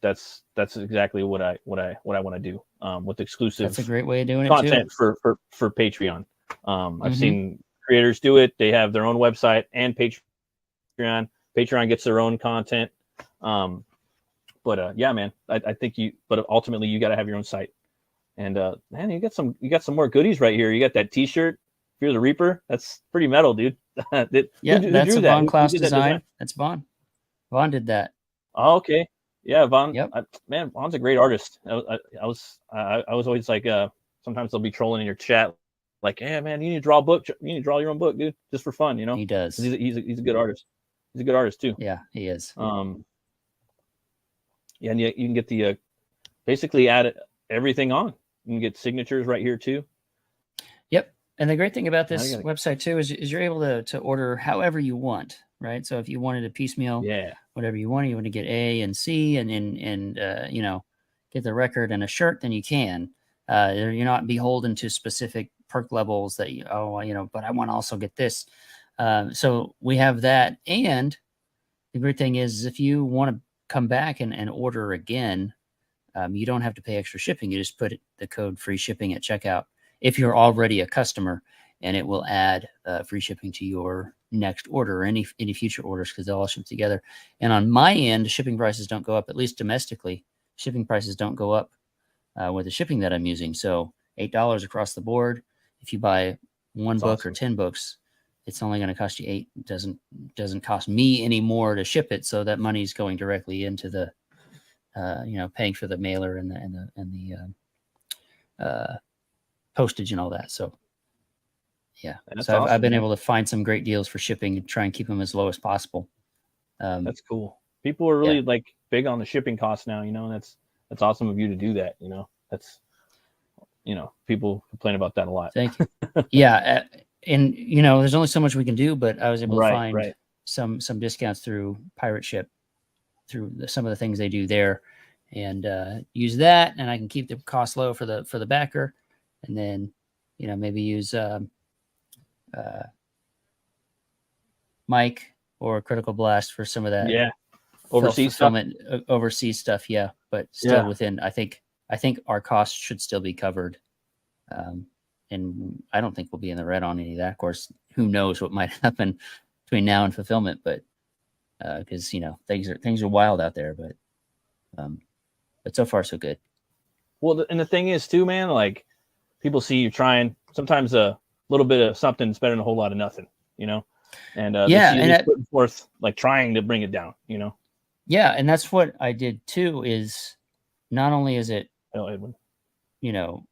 exactly what I want to do with exclusive. That's a great way of doing content it too. for Patreon. I've seen creators do it. They have their own website and Patreon. Patreon gets their own content. But yeah, man, I think but ultimately you got to have your own site. And man, you got some more goodies right here. You got that T-shirt, Fear the Reaper. That's pretty metal, dude. That's drew a that? Von Klaus did that design. That's Von. Von did that. Oh, okay. Yeah, Von. Yep. Man, Von's a great artist. I was always like, sometimes they'll be trolling in your chat, like, hey man, you need to draw a book. You need to draw your own book, dude, just for fun, you know. He does. He's a good artist. He's a good artist too. Yeah, he is. Yeah, and you can get the basically add everything on. You can get signatures right here too. Yep. And the great thing about this website too is you're able to order however you want, right? So if you wanted a piecemeal, whatever you want to get A and C and you know, get the record and a shirt, then you can. You're not beholden to specific perk levels that you know, but I want to also get this. So we have that. And the great thing is if you want to come back and order again, you don't have to pay extra shipping. You just put the code free shipping at checkout if you're already a customer, and it will add free shipping to your next order or any future orders, because they'll all ship together. And on my end, shipping prices don't go up, at least domestically. Shipping prices don't go up with the shipping that I'm using. So $8 across the board. If you buy one book or 10 books, it's only going to cost you $8. It doesn't cost me any more to ship it. So that money's going directly into the, you know, paying for the mailer and the postage and all that. So yeah, so awesome, I've been able to find some great deals for shipping and try and keep them as low as possible. That's cool. People are really like big on the shipping costs now, you know, and that's awesome of you to do that. You know, that's, you know, people complain about that a lot. Thank you. Yeah. And you know, there's only so much we can do, but I was able to find some discounts through Pirate Ship, through some of the things they do there, and use that, and I can keep the cost low for the backer, and then, you know, maybe use Mike or Critical Blast for some of that overseas stuff. Yeah, but still within, I think our costs should still be covered. And I don't think we'll be in the red on any of that. Of course, who knows what might happen between now and fulfillment, but because, you know, things are wild out there, but so far so good. Well, and the thing is too, man, like people see you trying. Sometimes a little bit of something is better than a whole lot of nothing, you know. And and putting forth, like, trying to bring it down, you know. Yeah, and that's what I did too. Is not only is it, you know,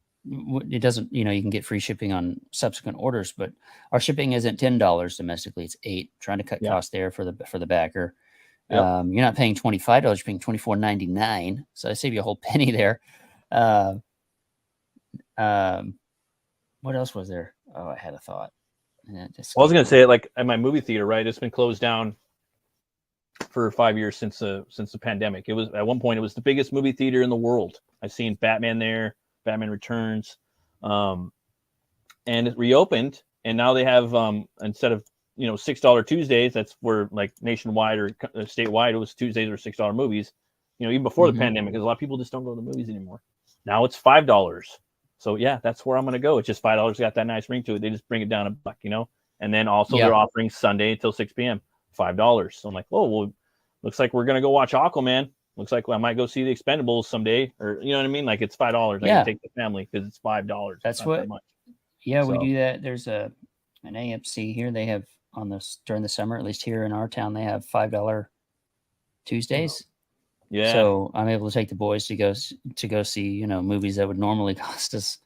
it doesn't, you know, you can get free shipping on subsequent orders, but our shipping isn't $10 domestically, it's $8, trying to cut costs there for the backer. You're not paying $25, you're paying $24.99, so I save you a whole penny there. What else was there? Oh, I had a thought. I was gonna say, like, at my movie theater, right, it's been closed down for 5 years since the pandemic. It was, at one point, it was the biggest movie theater in the world. I've seen Batman there, Batman Returns, and it reopened, and now they have, instead of, you know, $6 Tuesdays, that's where, like, nationwide or statewide, it was Tuesdays or $6 movies, you know, even before the pandemic, because a lot of people just don't go to the movies anymore. Now it's $5. So yeah, that's where I'm going to go. It's just $5. Got that nice ring to it. They just bring it down $1, you know, and then also they're offering Sunday until 6 p.m. $5. So I'm like, oh, well, looks like we're going to go watch Aquaman. Looks like I might go see the Expendables someday, or, you know what I mean? Like, it's $5. I can take the family because it's $5. That's what, much. Yeah, so we do that. There's an AMC here. They have during the summer, at least here in our town, they have $5 Tuesdays. Yeah. So I'm able to take the boys to go see, you know, movies that would normally cost us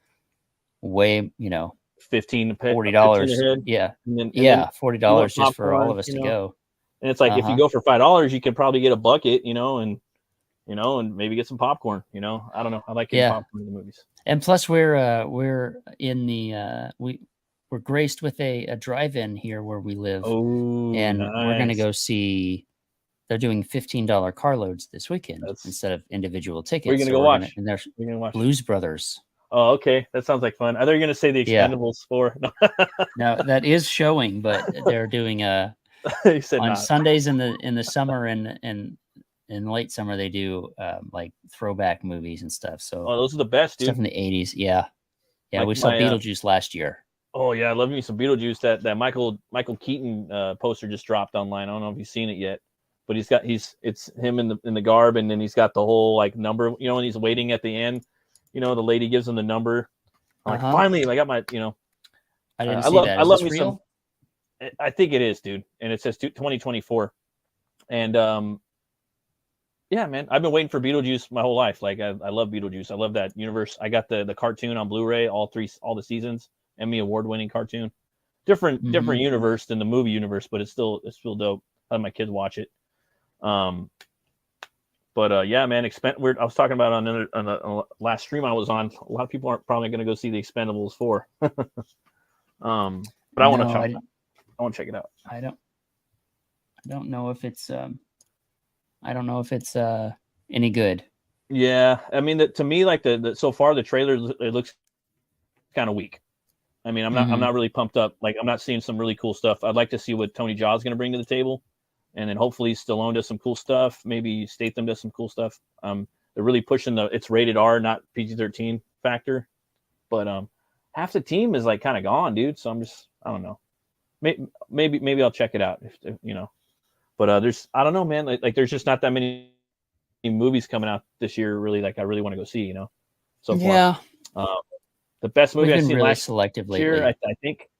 way, you know, $15 to $40. Yeah. And then $40 just for all of us to go. And it's like, if you go for $5, you could probably get a bucket, you know, and maybe get some popcorn, you know. I don't know. I like getting popcorn in the movies. And plus we're in the we're graced with a drive-in here where we live. Oh, and we're going to go see. They're doing $15 carloads this weekend instead of individual tickets. We're going to go watch. And there's Blues Brothers. Oh, okay. That sounds like fun. I thought you were going to say the Expendables 4. No, that is showing, but they're doing on Sundays in the summer and in late summer they do like throwback movies and stuff. So those are the best, dude. Stuff in the 80s. Yeah. Yeah, like we saw Beetlejuice last year. Oh yeah, I love me some Beetlejuice. That Michael Keaton poster just dropped online. I don't know if you've seen it yet. but it's him in the garb, and then he's got the whole like number, and he's waiting at the end, the lady gives him the number. I'm like, finally, I got my, I didn't see that. I Is love this me real? I think it is, dude, and it says 2024, and yeah, man, I've been waiting for Beetlejuice my whole life. Like I love Beetlejuice. I love that universe. I got the cartoon on Blu-ray, all the seasons, Emmy award-winning cartoon. Different universe than the movie universe, but it's still dope. I let my kids watch it. But yeah, man, I was talking about on the last stream I was on. A lot of people aren't probably going to go see the Expendables 4. But I want to check it out. I don't know if it's any good. Yeah, I mean, to me, like the so far the trailer, it looks kind of weak. I mean, I'm not really pumped up. Like, I'm not seeing some really cool stuff. I'd like to see what Tony Jaa is going to bring to the table, and then hopefully Stallone does some cool stuff. Maybe Statham does some cool stuff. They're really pushing it's rated R, not PG-13 factor. But half the team is like kind of gone, dude. So I don't know. Maybe I'll check it out if. But I don't know, man. Like there's just not that many movies coming out this year. Really, like I really want to go see. So far. Yeah. The best movie I've seen really last year, I think,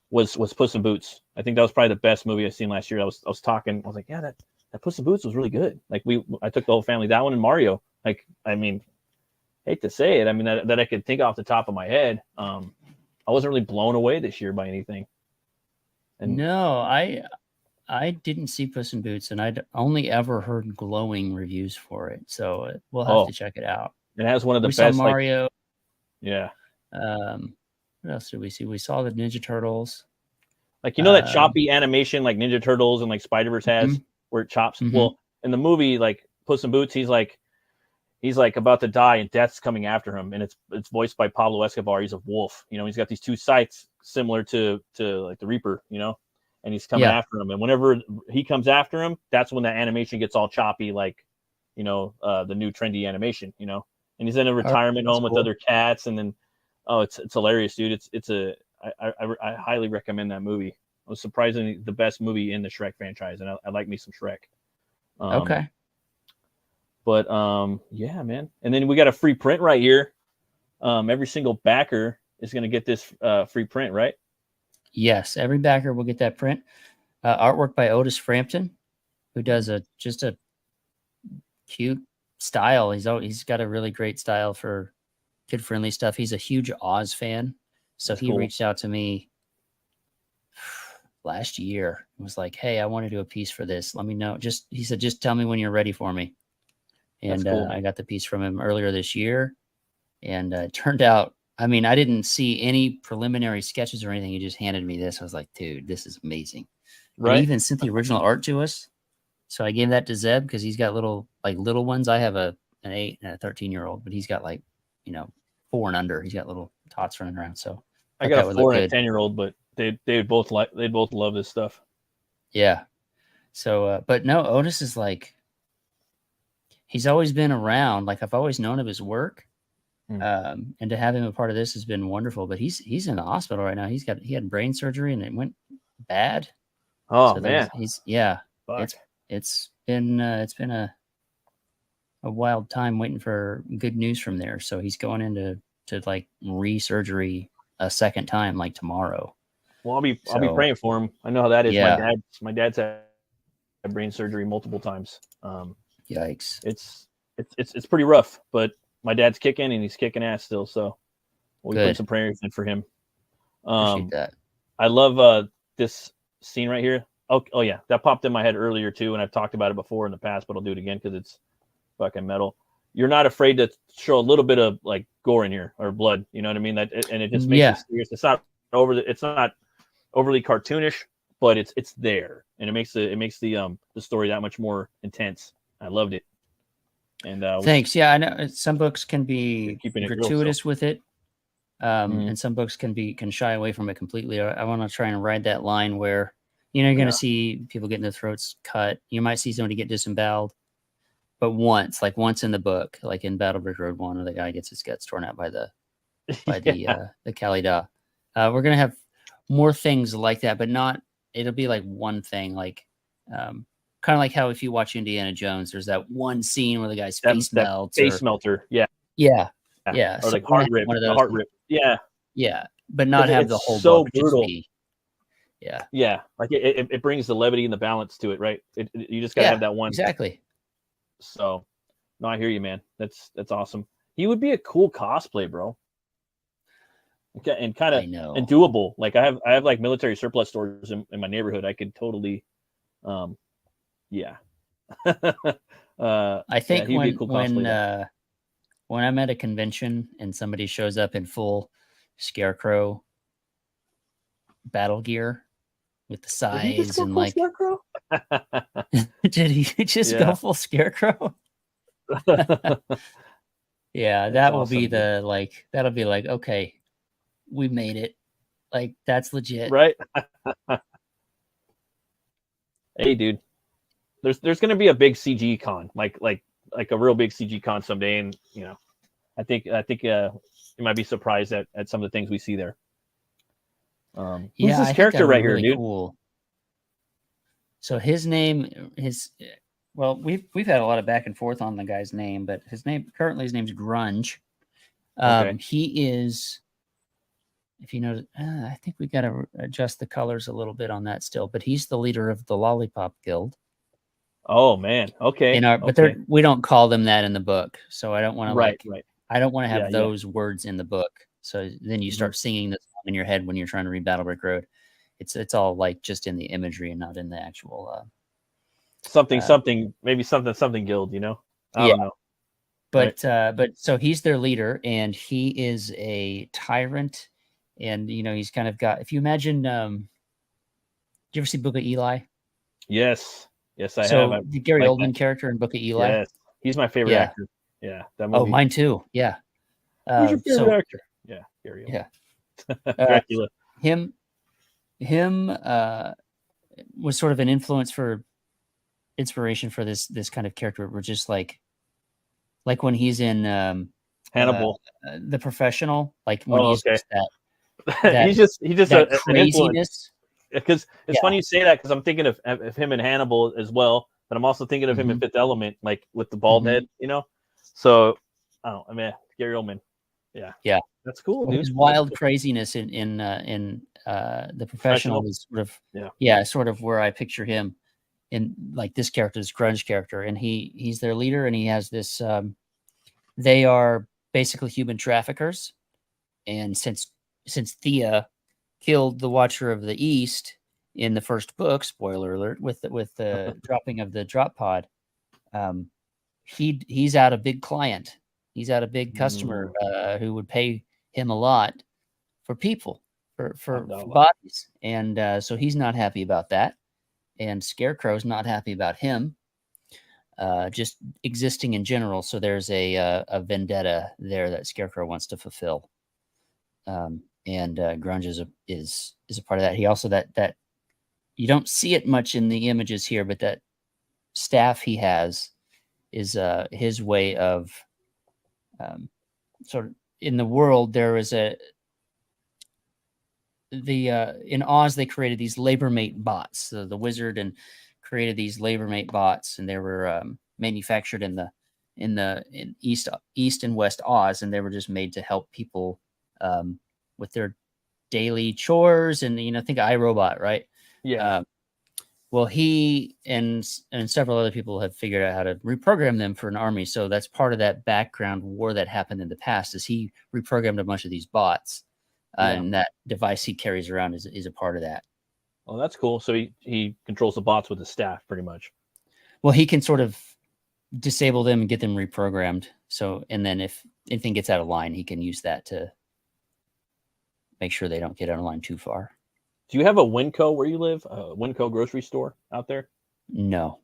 was Puss in Boots. I think that was probably the best movie I've seen last year. I was like, yeah, that Puss in Boots was really good. Like I took the whole family, that one and Mario. Like, I mean, hate to say it, I mean that I could think off the top of my head. I wasn't really blown away this year by anything. And no, I didn't see Puss in Boots, and I'd only ever heard glowing reviews for it. So we'll have to check it out. It has one of the best. Saw Mario. Yeah. What else did we see? We saw the Ninja Turtles. Like, that choppy animation like Ninja Turtles and like Spider-Verse has where it chops. Well, in the movie, like Puss in Boots, he's like about to die and death's coming after him, and it's voiced by Pablo Escobar. He's a wolf. He's got these two sights similar to like the Reaper, and he's coming after him. And whenever he comes after him, that's when the animation gets all choppy, like, the new trendy animation, and he's in a retirement home with other cats. And then, it's hilarious, dude. I highly recommend that movie. It was surprisingly the best movie in the Shrek franchise. And I like me some Shrek. Okay. But, yeah, man. And then we got a free print right here. Every single backer is going to get this free print, right? Yes, every backer will get that print. Artwork by Otis Frampton, who does just a cute style. He's got a really great style for kid-friendly stuff. He's a huge Oz fan, so he reached out to me last year. It was like, "Hey, I want to do a piece for this. Let me know." He said, "Just tell me when you're ready for me." And I got the piece from him earlier this year, and it turned out. I mean, I didn't see any preliminary sketches or anything. He just handed me this. I was like, dude, this is amazing. Right. He even sent the original art to us. So I gave that to Zeb because he's got little ones. I have an 8 and a 13-year-old, but he's got 4 and under. He's got little tots running around. So I got a 4 and a 10-year-old, but they'd both love this stuff. Yeah. So, but no, Otis is he's always been around. Like, I've always known of his work. And to have him a part of this has been wonderful, but he's in the hospital right now. He had brain surgery and it went bad. Oh, so man. It's been a wild time waiting for good news from there. So he's going into re-surgery a second time, like tomorrow. Well, I'll be praying for him. I know how that is. Yeah. My dad's had brain surgery multiple times. Yikes. It's pretty rough, but my dad's kicking and he's kicking ass still. So we'll put some prayers in for him. Appreciate that. I love this scene right here. Oh yeah. That popped in my head earlier too. And I've talked about it before in the past, but I'll do it again because it's fucking metal. You're not afraid to show a little bit of like gore in here or blood. You know what I mean? And it just makes it serious. It's not overly cartoonish, but it's there. And it makes the story that much more intense. I loved it. And thanks. Yeah, I know some books can be gratuitous with it, and some books can shy away from it completely. I want to try and ride that line where you're going to see people getting their throats cut. You might see somebody get disemboweled, but once in the book, like in Battle Bridge Road 1, where the guy gets his guts torn out by the Kalida. We're going to have more things like that, but not. It'll be like one thing, like. kind of like how if you watch Indiana Jones, there's that one scene where the guy's that, face that melts. Face melter. Yeah. Yeah. Yeah. Or So like heart rip. one of The those. heart rip. Yeah. Yeah. But not have the whole so book. brutal. Just be, yeah. Yeah. Like it brings the levity and the balance to it, right? You just gotta have that one. Exactly. So no, I hear you, man. That's awesome. He would be a cool cosplay, bro. Okay, and kind of and doable. Like I have like military surplus stores in my neighborhood. I could totally, yeah. I think he'd be a cool cosplay, when I'm at a convention and somebody shows up in full Scarecrow battle gear with the sides and like Scarecrow? did he just go full Scarecrow? Yeah, that will be the like that'll be like, okay, we made it. Like that's legit. Right? Hey dude. There's gonna be a big CG con, like a real big CG con someday, and you know, I think you might be surprised at some of the things we see there. Who's this character right here, dude? Cool. So his name, well, we've had a lot of back and forth on the guy's name, but his name's Grunge. Okay. He is, if you notice, I think we got to adjust the colors a little bit on that still, but he's the leader of the Lollipop Guild. Oh man, okay. But we don't call them that in the book, so I don't want to right. I don't want to have those words in the book. So then you start singing this song in your head when you're trying to read Battle Brick Road. It's all like just in the imagery and not in the actual something guild, you know. I don't know. But but so he's their leader, and he is a tyrant, and you know he's kind of got. If you imagine, did you ever see Book of Eli? Yes, I so have. The Gary Oldman character in Book of Eli. Yes, he's my favorite actor. Yeah, that movie. Oh, mine too. Yeah. Who's your favorite actor? Yeah, Gary Oldman. Yeah. Dracula. Him was sort of an inspiration for this kind of character. We're just like when he's in Hannibal, The Professional, like when he's just he's just that a craziness. Because it's funny you say that, because I'm thinking of him in Hannibal as well, but I'm also thinking of him in Fifth Element, like with the bald head, you know. So Gary Oldman, yeah, that's cool, dude. His wild craziness in The Professional is sort of sort of where I picture him in, like this character's Grunge character, and he's their leader, and he has this. They are basically human traffickers, and since Thea killed the Watcher of the East in the first book, spoiler alert, with the dropping of the drop pod, he's out a big client. He's out a big customer who would pay him a lot for people, for bodies. And so he's not happy about that. And Scarecrow's not happy about him just existing in general. So there's a vendetta there that Scarecrow wants to fulfill. And Grunge is a part of that. He also that you don't see it much in the images here, but that staff he has is his way of sort of in the world. There is in Oz they created these labor mate bots. The wizard and created these labor mate bots, and they were manufactured in East and West Oz, and they were just made to help people with their daily chores. And think of iRobot, right? Yeah. Well, he and several other people have figured out how to reprogram them for an army. So that's part of that background war that happened in the past. Is he reprogrammed a bunch of these bots, and that device he carries around is a part of that. Oh, that's cool. So he controls the bots with his staff, pretty much. Well, he can sort of disable them and get them reprogrammed. So, and then if anything gets out of line, he can use that to make sure they don't get out of line too far. Do you have a Winco where you live? A Winco grocery store out there? No.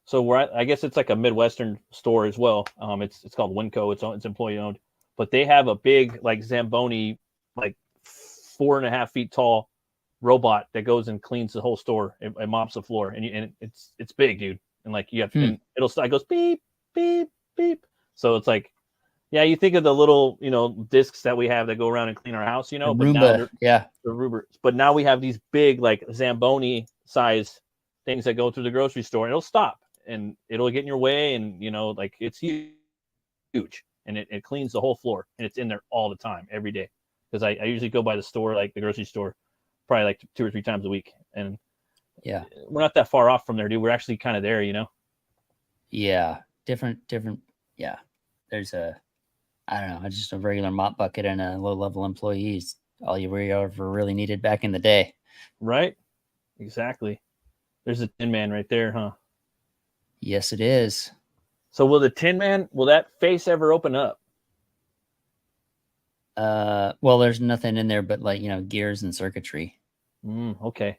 So I guess it's like a Midwestern store as well. It's called Winco. It's employee owned, but they have a big like Zamboni, like 4.5 feet tall robot that goes and cleans the whole store and mops the floor. And it's big, dude. And like you have to, and it goes beep beep beep. So it's like, yeah, you think of the little, discs that we have that go around and clean our house, but Roomba, now the Roomba. But now we have these big, like Zamboni size things that go through the grocery store, and it'll stop and it'll get in your way, and like it's huge, and it cleans the whole floor, and it's in there all the time, every day, because I usually go by the store, like the grocery store, probably like 2 or 3 times a week, and yeah, we're not that far off from there, dude. We're actually kind of there, Yeah, different. Yeah, there's I don't know, just a regular mop bucket and a low-level employees. All you ever really needed back in the day. Right? Exactly. There's a Tin Man right there, huh? Yes, it is. So will the Tin Man, will that face ever open up? Well, there's nothing in there but gears and circuitry. Okay.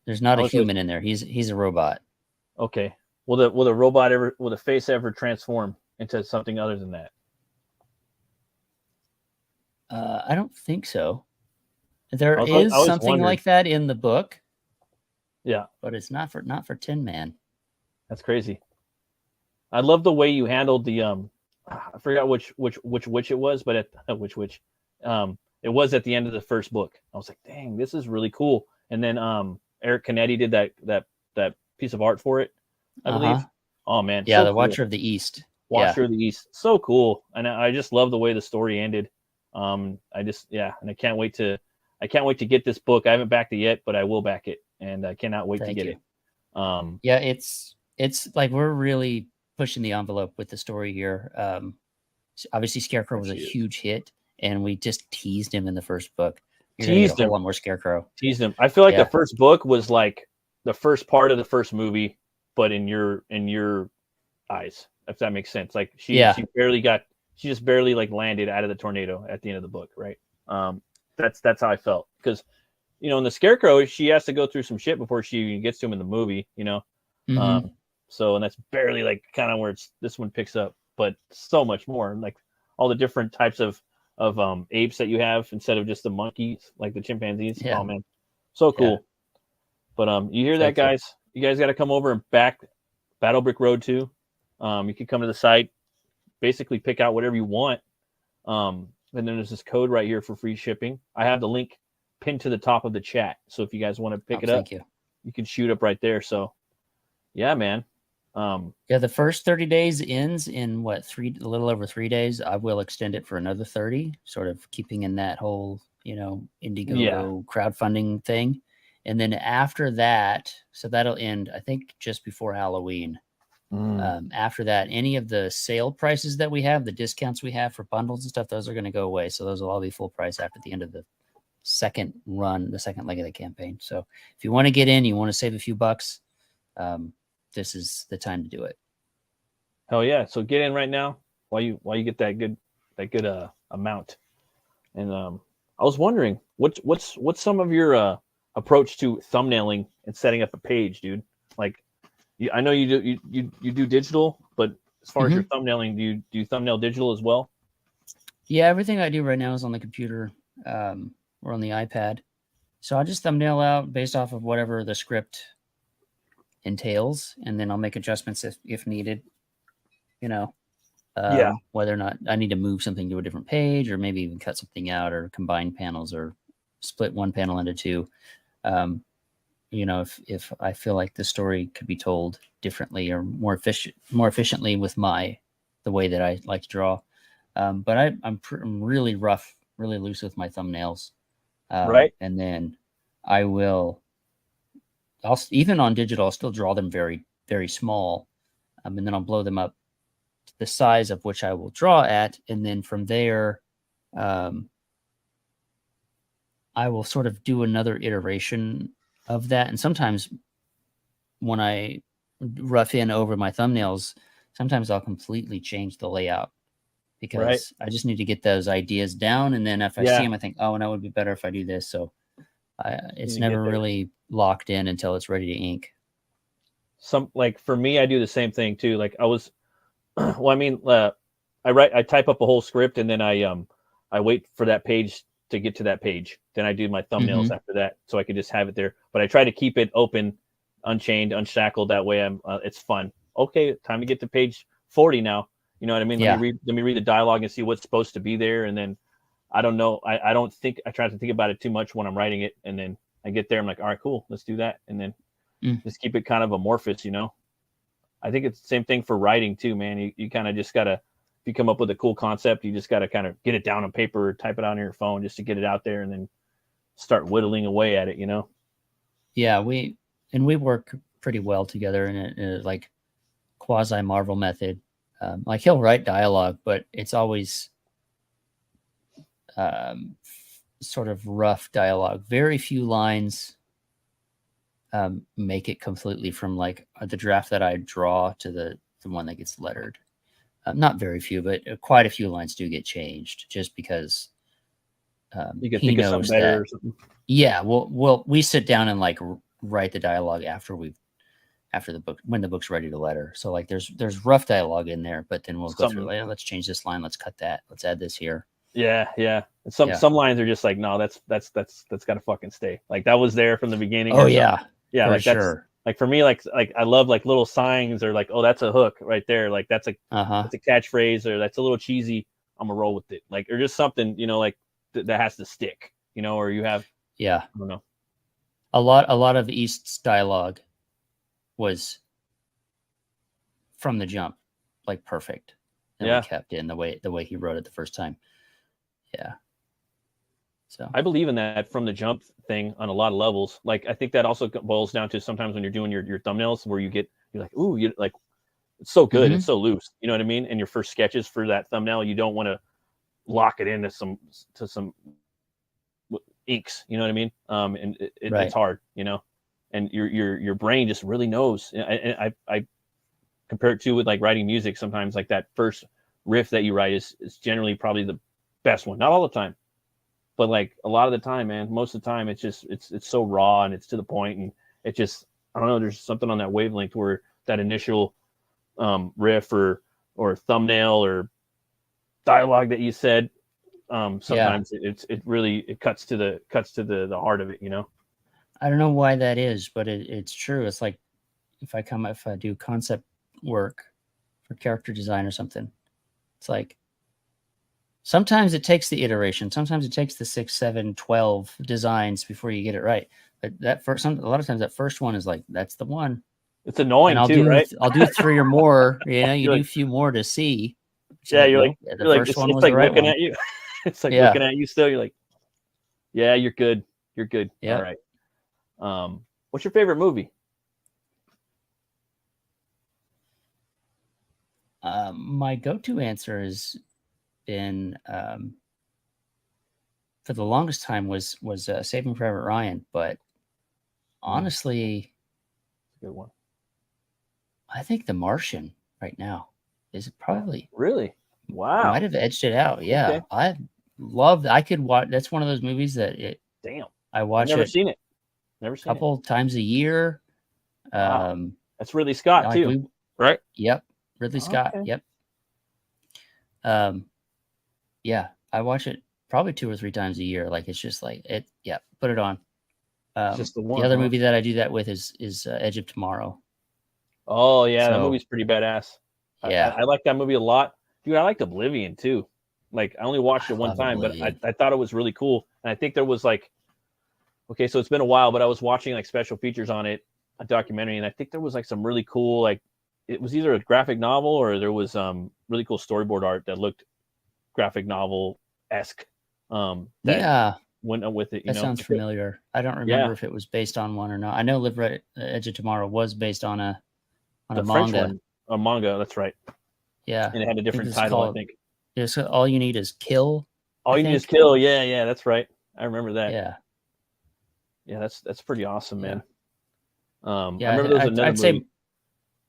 There's not a human in there. He's a robot. Okay. Will the face ever transform into something other than that? I don't think so. There is something wondered. like that in the book. Yeah, but it's not for Tin Man. That's crazy. I love the way you handled the I forgot which it was, but it was at the end of the first book. I was like, dang, this is really cool. And then Eric Canetti did that piece of art for it, I believe. Oh man, yeah, so the cool. Watcher of the East. Watcher of the East, so cool. And I just love the way the story ended. And I can't wait to get this book. I haven't backed it yet, but I will back it, and I cannot wait to get it. Yeah, it's like we're really pushing the envelope with the story here. Obviously, Scarecrow was a huge hit, and we just teased him in the first book. Teased him. A lot more Scarecrow. Teased him. I feel like the first book was like the first part of the first movie, but in your eyes, if that makes sense. Like she just barely like landed out of the tornado at the end of the book, right? That's how I felt, because in the Scarecrow, she has to go through some shit before she gets to him in the movie, so, and that's barely like kind of where this one picks up, but so much more, like all the different types of apes that you have instead of just the monkeys, like the chimpanzees. Oh man, so cool. Yeah. But you hear that, guys? You guys got to come over and back Battle Brick Road 2. You can come to the site, basically pick out whatever you want. And then there's this code right here for free shipping. I have the link pinned to the top of the chat. So if you guys want to pick it up, you can shoot up right there. So yeah, man. The first 30 days ends in a little over 3 days. I will extend it for another 30, sort of keeping in that whole, Indiegogo crowdfunding thing. And then after that, so that'll end, I think, just before Halloween. After that, any of the sale prices that we have, the discounts we have for bundles and stuff, those are going to go away. So those will all be full price after the end of the second run, the second leg of the campaign. So if you want to get in, you want to save a few bucks, this is the time to do it. Hell yeah! So get in right now while you get that good amount. And I was wondering, what's some of your approach to thumbnailing and setting up a page, dude? Like, I know you do digital, but as far as your thumbnailing, do you thumbnail digital as well? Yeah, everything I do right now is on the computer or on the iPad. So I'll just thumbnail out based off of whatever the script entails, and then I'll make adjustments if needed. Whether or not I need to move something to a different page, or maybe even cut something out, or combine panels, or split one panel into two. If I feel like the story could be told differently or more efficiently with the way that I like to draw. But I'm really rough, really loose with my thumbnails. Right. And then I'll even on digital, I'll still draw them very, very small. And then I'll blow them up to the size of which I will draw at. And then from there, I will sort of do another iteration of that. And sometimes when I rough in over my thumbnails, sometimes I'll completely change the layout, because I just need to get those ideas down. And then if I see them, I think, oh, and that would be better if I do this. So it's never really locked in until it's ready to ink. Like for me, I do the same thing too. Like I was, I type up a whole script, and then I wait for that page to get to that page. Then I do my thumbnails after that, so I can just have it there. But I try to keep it open, unchained, unshackled. That way it's fun. Okay, time to get to page 40 now. You know what I mean? Yeah. Let me read the dialogue and see what's supposed to be there. And then I don't know. I try to think about it too much when I'm writing it. And then I get there, I'm like, all right, cool, let's do that. And then Just keep it kind of amorphous, you know. I think it's the same thing for writing too, man. You kind of just gotta, if you come up with a cool concept, you just gotta kind of get it down on paper, or type it on your phone just to get it out there, and then start whittling away at it, you know. Yeah, we work pretty well together in a like quasi Marvel method. Like he'll write dialogue, but it's always sort of rough dialogue. Very few lines make it completely from like the draft that I draw to the one that gets lettered. Not very few, but quite a few lines do get changed just because you can think of something better or something. Yeah, we sit down and like write the dialogue after the book, when the book's ready to letter. So like there's rough dialogue in there, but then we'll go through, hey, let's change this line, let's cut that, let's add this here. Yeah. And some lines are just like, no, that's gotta fucking stay. Like that was there from the beginning. Oh yeah. Yeah, like that's sure. Like for me, like I love like little signs, or like, oh, that's a hook right there. Like that's a catchphrase, or that's a little cheesy. I'm gonna roll with it. Like, or just something, you know, like that has to stick, you know, or you have. Yeah. I don't know. A lot of East's dialogue was from the jump, like perfect. And we kept in the way he wrote it the first time. Yeah. So I believe in that from the jump thing on a lot of levels. Like I think that also boils down to sometimes when you're doing your thumbnails where you're like, ooh, you like, it's so good, it's so loose. You know what I mean? And your first sketches for that thumbnail, you don't want to lock it into some inks. You know what I mean? And it's hard, you know. And your brain just really knows. And I compare it to with like writing music. Sometimes like that first riff that you write is generally probably the best one. Not all the time, but like a lot of the time, man, most of the time, it's just it's so raw and it's to the point, and it just, I don't know, there's something on that wavelength where that initial riff or thumbnail or dialogue that you said, sometimes it really cuts to the heart of it, you know. I don't know why that is, but it's true. It's like if I do concept work for character design or something, it's like sometimes it takes the iteration, sometimes it takes the 6, 7, 12 designs before you get it right. But a lot of times that first one is like, that's the one. It's annoying too, right? I'll do 3 or more. You know, you do a few more to see. Yeah, you're like, the first one was like the right looking one. at you. It's like looking at you still. You're like, yeah, you're good. You're good. Yeah. All right. What's your favorite movie? My go-to answer has been, for the longest time was Saving Private Ryan, but honestly, good one. I think The Martian right now is probably really. Wow. Might have edged it out. Yeah. Okay. I could watch. That's one of those movies that I watch. I've never seen it. A couple times a year. Wow. That's Ridley Scott too, right? Yep. Ridley Scott. Yep. Yeah, I watch it probably 2 or 3 times a year. Like it's just like it. Yeah, put it on. Just the one. The other movie that I do that with is Edge of Tomorrow. Oh yeah, that movie's pretty badass. Yeah, I like that movie a lot, dude. I liked Oblivion too. Like I only watched it one time, Oblivion. But I thought it was really cool. And I think there was like, okay, so it's been a while, but I was watching like special features on it, a documentary, and I think there was like some really cool, like it was either a graphic novel or there was really cool storyboard art that looked graphic novel-esque. Went with it. That sounds familiar. I don't remember if it was based on one or not. I know Live Right Edge of Tomorrow was based on a manga. One. A manga, that's right. Yeah. And it had a different title, I think. It's All You Need Is Kill. All You Need Is Kill. Yeah, that's right. I remember that. Yeah. Yeah, that's pretty awesome, man. Yeah, I remember there was another movie. Say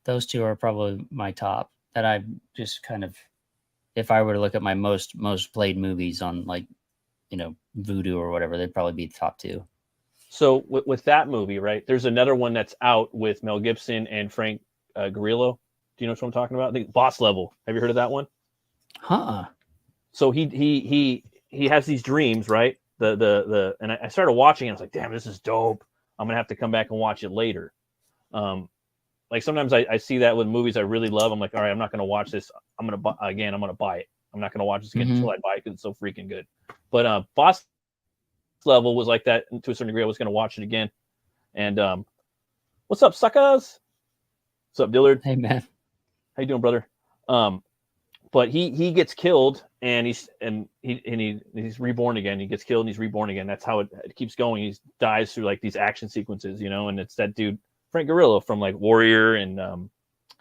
those 2 are probably my top. That I just kind of, if I were to look at my most played movies on like, you know, Vudu or whatever, they'd probably be the top 2. So with that movie, right? There's another one that's out with Mel Gibson and Frank Grillo. Do you know what I'm talking about? I think Boss Level. Have you heard of that one? So he has these dreams, right? And I started watching and I was like, damn, this is dope. I'm gonna have to come back and watch it later. Like sometimes I see that with movies I really love. I'm like, all right, I'm not gonna watch this. I'm gonna buy it. I'm not gonna watch this again until I buy it because it's so freaking good. But Boss Level was like that to a certain degree. I was gonna watch it again, and What's up, suckers? What's up, Dillard? Hey, man. How you doing, brother? But he gets killed, and he's reborn again. He gets killed, and he's reborn again. That's how it keeps going. He dies through like these action sequences, and it's that dude Frank Grillo from like Warrior and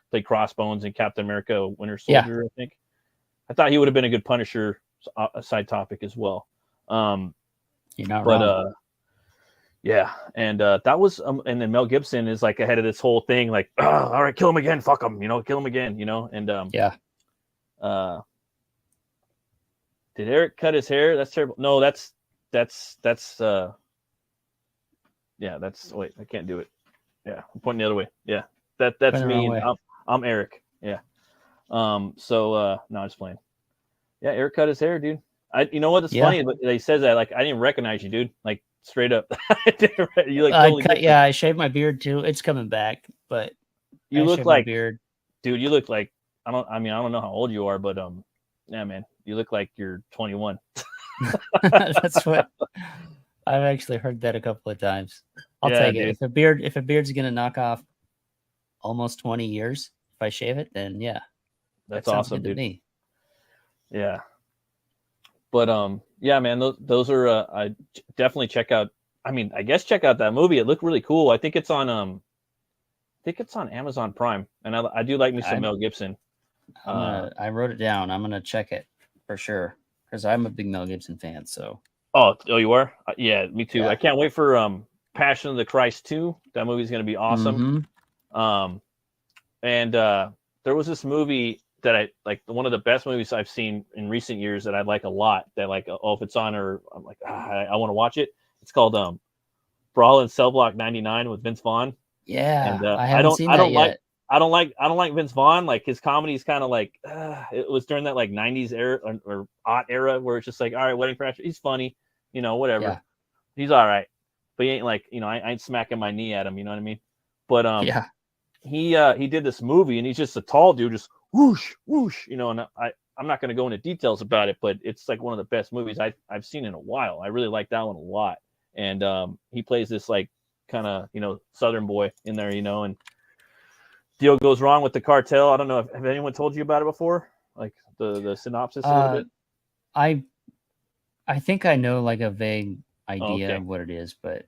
played Crossbones and Captain America: Winter Soldier. I think. I thought he would have been a good Punisher, a side topic as well. You're not wrong. Yeah, and that was, and then Mel Gibson is like ahead of this whole thing, like, oh, all right, kill him again, fuck him, kill him again, and did Eric cut his hair? That's terrible. No, that's wait, I can't do it. Yeah, I'm pointing the other way. Yeah, that's me. I'm Eric. Yeah. No, I'm just playing. Yeah, Eric cut his hair, dude. You know what? It's funny, but he says that like I didn't recognize you, dude. Like straight up, you like totally I shaved my beard too. It's coming back, but you look like beard, dude. You look like I don't know how old you are, but yeah, man, you look like you're 21. That's what I've actually heard that a couple of times. I'll take it. If a beard's gonna knock off almost 20 years, if I shave it, then yeah, that's awesome, dude. To me. Yeah. But yeah, man, those are I definitely check out. I mean, I guess check out that movie. It looked really cool. I think it's on Amazon Prime, and I do like me some Mel Gibson. I wrote it down. I'm gonna check it for sure because I'm a big Mel Gibson fan. So. Oh, you are? Yeah, me too. Yeah. I can't wait for Passion of the Christ 2. That movie's gonna be awesome. Mm-hmm. And there was this movie that I like, one of the best movies I've seen in recent years that I like a lot. That like, if it's on, or I'm like, I want to watch it. It's called Brawl in Cell Block 99 with Vince Vaughn. Yeah, and I haven't seen that yet. I don't like Vince Vaughn. Like his comedy is kind of like it was during that like 90s era or aught era where it's just like, all right, Wedding Crashers. He's funny, whatever. Yeah. He's all right, but he ain't like, I ain't smacking my knee at him. You know what I mean? But he did this movie, and he's just a tall dude, just whoosh whoosh, and I'm not going to go into details about it, but it's like one of the best movies I've seen in a while. I really like that one a lot. And he plays this like kind of Southern boy in there, and deal goes wrong with the cartel. I don't know if anyone told you about it before, like the synopsis a little bit. I think I know like a vague idea of what it is, but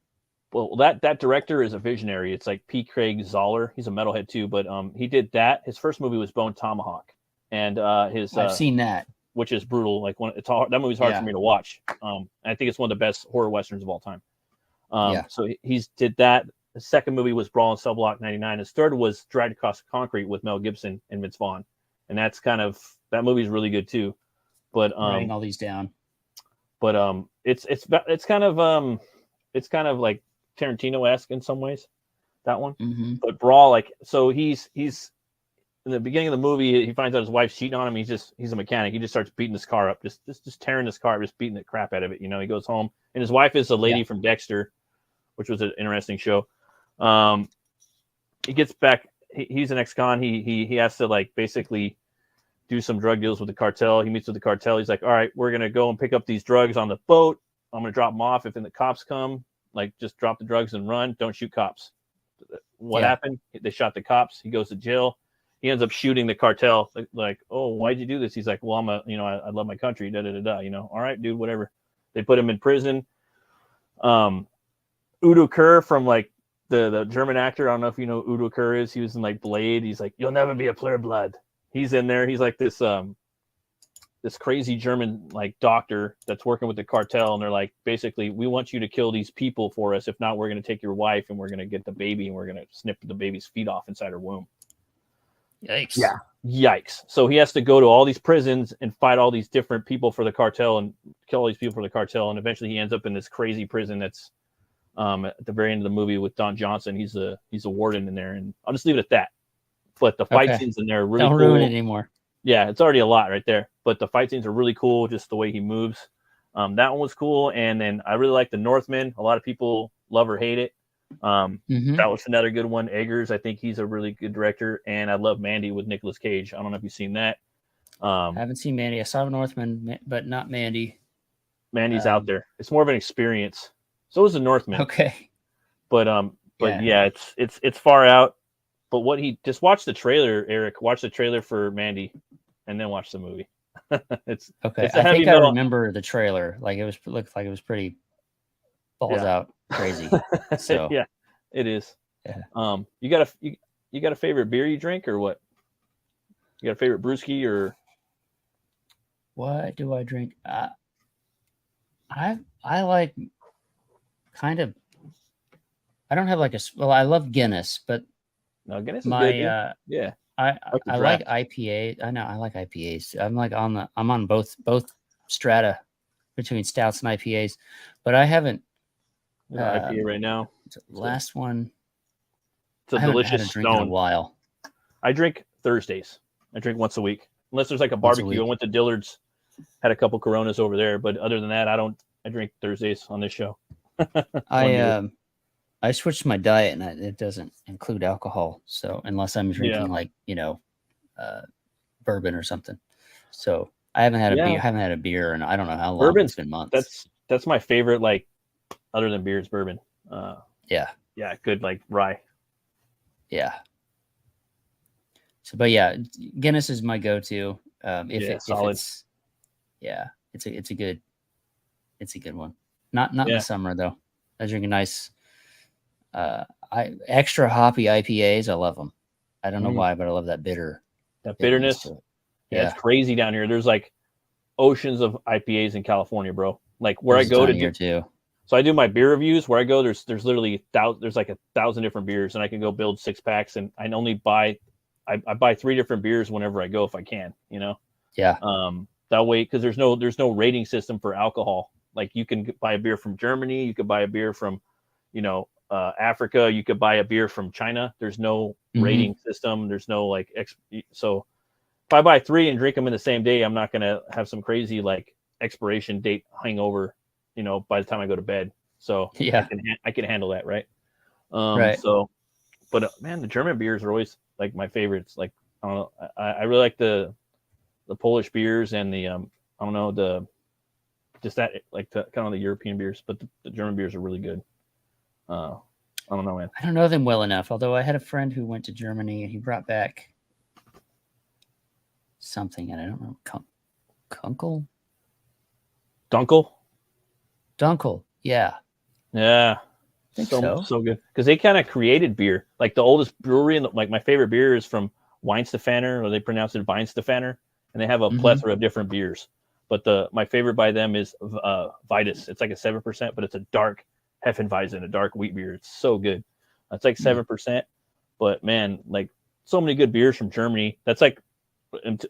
well, that director is a visionary. It's like P. Craig Zoller. He's a metalhead too, but he did that. His first movie was Bone Tomahawk, and I've seen that, which is brutal. Like that movie's hard for me to watch. I think it's one of the best horror westerns of all time. So he's did that. The second movie was Brawl in Cell Block 99. His third was Dragged Across the Concrete with Mel Gibson and Vince Vaughn, and that movie's really good too. But writing all these down. But it's kind of like Tarantino-esque in some ways, that one. Mm-hmm. But Brawl, like, so he's in the beginning of the movie, he finds out his wife's cheating on him. He's a mechanic. He just starts beating his car up, just tearing his car, just beating the crap out of it. He goes home, and his wife is a lady from Dexter, which was an interesting show. He gets back. He's an ex-con. He has to like basically do some drug deals with the cartel. He meets with the cartel. He's like, all right, we're gonna go and pick up these drugs on the boat. I'm gonna drop them off. If the cops come, like, just drop the drugs and run. Don't shoot cops. What happened? They shot the cops. He goes to jail. He ends up shooting the cartel. Like, oh, why'd you do this? He's like, well, I love my country. Da da da da. All right, dude, whatever. They put him in prison. Udo Kerr from like the German actor. I don't know if you know who Udo Kerr is. He was in like Blade. He's like, you'll never be a Fleur Blood. He's in there. He's like this crazy German like doctor that's working with the cartel, and they're like, basically, we want you to kill these people for us. If not, we're going to take your wife and we're going to get the baby and we're going to snip the baby's feet off inside her womb. Yikes. Yeah. Yikes. So he has to go to all these prisons and fight all these different people for the cartel and kill all these people for the cartel. And eventually he ends up in this crazy prison that's at the very end of the movie with Don Johnson. He's a warden in there, and I'll just leave it at that. But the fight scenes in there are really cool. Don't ruin it anymore. Yeah, it's already a lot right there. But the fight scenes are really cool, just the way he moves. That one was cool. And then I really like The Northman. A lot of people love or hate it. That was another good one. Eggers, I think he's a really good director. And I love Mandy with Nicolas Cage. I don't know if you've seen that. I haven't seen Mandy. I saw Northman, but not Mandy. Mandy's out there. It's more of an experience. So is The Northman. Okay. But But yeah, it's far out. But what he just watch the trailer, Eric. Watch the trailer for Mandy, and then watch the movie. It's okay. It's a I heavy think I metal. remember the trailer. Like looked like it was pretty balls out, crazy. So yeah, it is. Yeah. You got a favorite beer you drink or what? You got a favorite brewski or? What do I drink? I like kind of. I don't have like I love Guinness, but No, Guinness is good. Dude. Yeah. I like IPA. I know I like IPAs. I'm like I'm on both strata between stouts and IPAs, but I haven't. IPA right now. Last one. It's a delicious had a drink stone. in a while. I drink Thursdays. I drink once a week, unless there's like a barbecue. I went to Dillard's, had a couple Coronas over there, but other than that, I drink Thursdays on this show. I switched my diet and it doesn't include alcohol. So unless I'm drinking like, bourbon or something. So I haven't had a beer and I don't know how long. Bourbon's, it's been months. That's my favorite, like other than beers, bourbon. Yeah, good like rye. Yeah. So, but yeah, Guinness is my go-to. Solid. It's a good one. Not in the summer though. I drink a nice, extra hoppy IPAs. I love them. I don't know why, but I love that bitterness. Yeah, it's crazy down here. There's like oceans of IPAs in California, bro. Like where I go to here too. So I do my beer reviews. Where I go, there's literally there's like 1,000 different beers, and I can go build 6 packs, and I only buy I buy 3 different beers whenever I go if I can. Yeah. That way, because there's no rating system for alcohol. Like you can buy a beer from Germany, you could buy a beer from, Africa, you could buy a beer from China. There's no rating system. There's no so if I buy 3 and drink them in the same day, I'm not gonna have some crazy like expiration date hangover, by the time I go to bed. So yeah, I can handle that, right? Right. So, but man, the German beers are always like my favorites. Like I don't know, I really like the Polish beers and the I don't know the kind of the European beers, but the German beers are really good. I don't know, man. I don't know them well enough. Although I had a friend who went to Germany and he brought back something, and I don't know, Kunkel. Dunkel, yeah. I think so good because they kind of created beer. Like the oldest brewery, like my favorite beer is from Weinstefaner, or they pronounce it Weinstefaner, and they have a plethora of different beers. But my favorite by them is Vitus. It's like a 7%, but it's a dark Hefeweizen, a dark wheat beer. It's so good. It's like 7%, but man, like so many good beers from Germany. That's like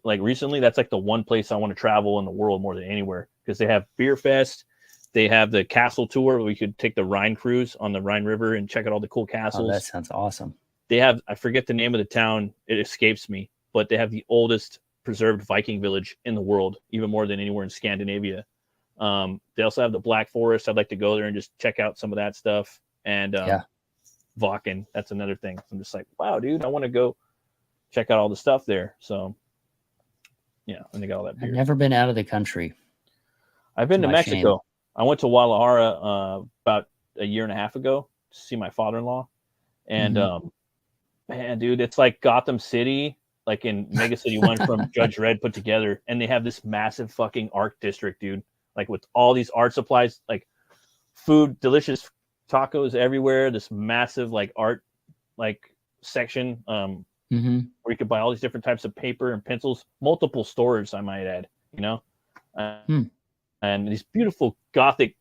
recently, that's like the one place I want to travel in the world more than anywhere because they have Beer Fest. They have the castle tour where we could take the Rhine cruise on the Rhine River and check out all the cool castles. Oh, that sounds awesome. They have, I forget the name of the town. It escapes me, but they have the oldest preserved Viking village in the world, even more than anywhere in Scandinavia. They also have the Black Forest. I'd like to go there and just check out some of that stuff. And Wacken, that's another thing. I'm just like, wow, dude, I want to go check out all the stuff there. So, yeah, and they got all that beer. I've never been out of the country. I've been to Mexico. Shame. I went to Guadalajara about a year and a half ago to see my father-in-law. And, man, dude, it's like Gotham City, like in Mega City 1 from Judge Dredd put together. And they have this massive fucking art district, dude, like with all these art supplies, like food, delicious tacos everywhere. This massive like art like section where you could buy all these different types of paper and pencils, multiple stores, I might add, and these beautiful Gothic,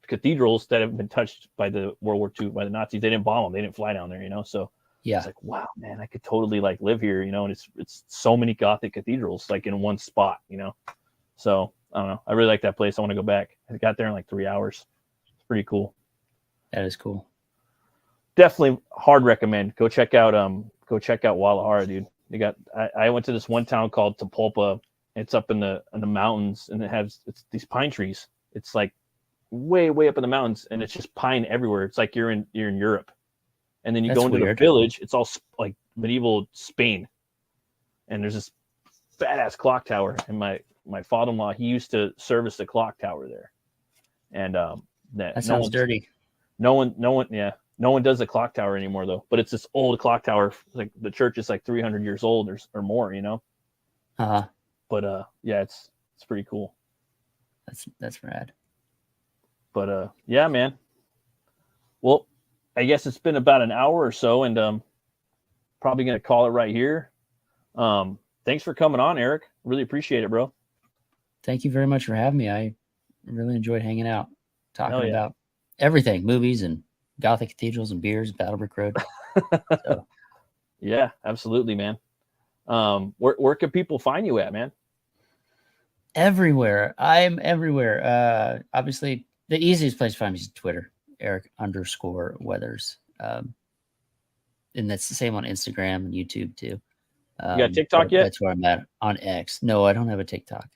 cathedrals that have been touched by the World War II, by the Nazis. They didn't bomb them. They didn't fly down there, So yeah, it's like, wow, man, I could totally like live here, and it's so many Gothic cathedrals like in one spot, So I don't know. I really like that place. I want to go back. I got there in like 3 hours. It's pretty cool. That is cool. Definitely hard recommend. Go check out Guadalajara, dude. They got I went to this one town called Tapulpa. It's up in the mountains, and it's these pine trees. It's like way up in the mountains, and it's just pine everywhere. It's like you're in Europe. And then you go into the village. It's all like medieval Spain, and there's this badass clock tower. And my father-in-law, he used to service the clock tower there. And that sounds dirty. No one, yeah. No one does the clock tower anymore though, but it's this old clock tower. Like the church is like 300 years old or more, you know? But yeah, it's pretty cool. That's rad. But yeah, man. Well, I guess it's been about an hour or so, and probably gonna call it right here. Thanks for coming on, Eric. Really appreciate it, bro. Thank you very much for having me. I really enjoyed hanging out, talking about everything, movies and Gothic cathedrals and beers, Battlebrick Road. So. Yeah, absolutely, man. Where can people find you at, man? Everywhere. I'm everywhere. Obviously, the easiest place to find me is Twitter, Eric_Weathers. And that's the same on Instagram and YouTube too. You got TikTok yet? That's where I'm at on X. No, I don't have a TikTok.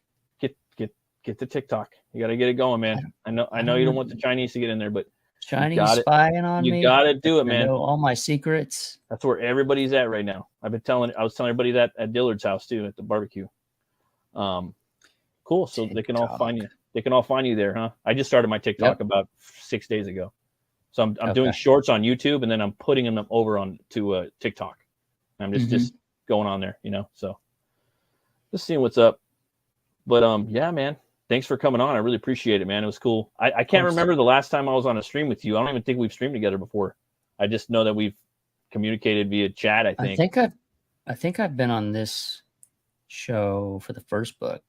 Get the TikTok. You got to get it going, man. I know you don't want the Chinese to get in there, but Chinese spying on me. You got to do it, man. Know all my secrets. That's where everybody's at right now. I was telling everybody that at Dillard's house too, at the barbecue. Cool. So TikTok. They can all find you. They can all find you there, huh? I just started my TikTok about 6 days ago. So I'm doing shorts on YouTube, and then I'm putting them over on to TikTok. I'm just going on there, you know. So just seeing what's up. But yeah, man. Thanks for coming on. I really appreciate it, man. It was cool. I can't remember the last time I was on a stream with you. I don't even think we've streamed together before. I just know that we've communicated via chat, I think. I think I've been on this show for the first book.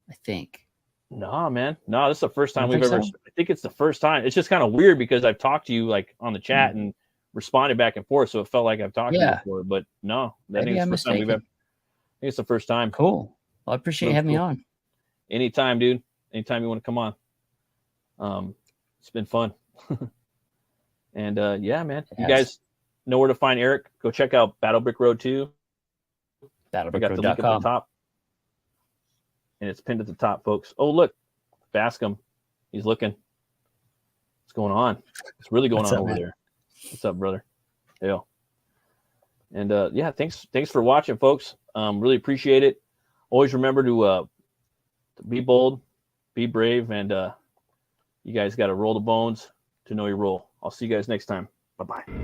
I think. No, man. No, this is the first time we've ever. So? I think it's the first time. It's just kind of weird because I've talked to you like on the chat and responded back and forth, so it felt like I've talked to you before. But no, I think it's the first time we've ever. I think it's the first time. Cool. Well, I appreciate you having me on. Anytime, dude. Anytime you want to come on. It's been fun. And yeah, man. You guys know where to find Eric. Go check out Battlebrick Road 2. Battlebrickroad.com. I got the link at the top. And it's pinned at the top, folks. Oh, look. Bascom. He's looking. What's going on? What's really going on over there? What's up, brother? Yeah. And yeah, thanks for watching, folks. Really appreciate it. Always remember to be bold, be brave, and you guys got to roll the bones to know your role. I'll see you guys next time. Bye-bye.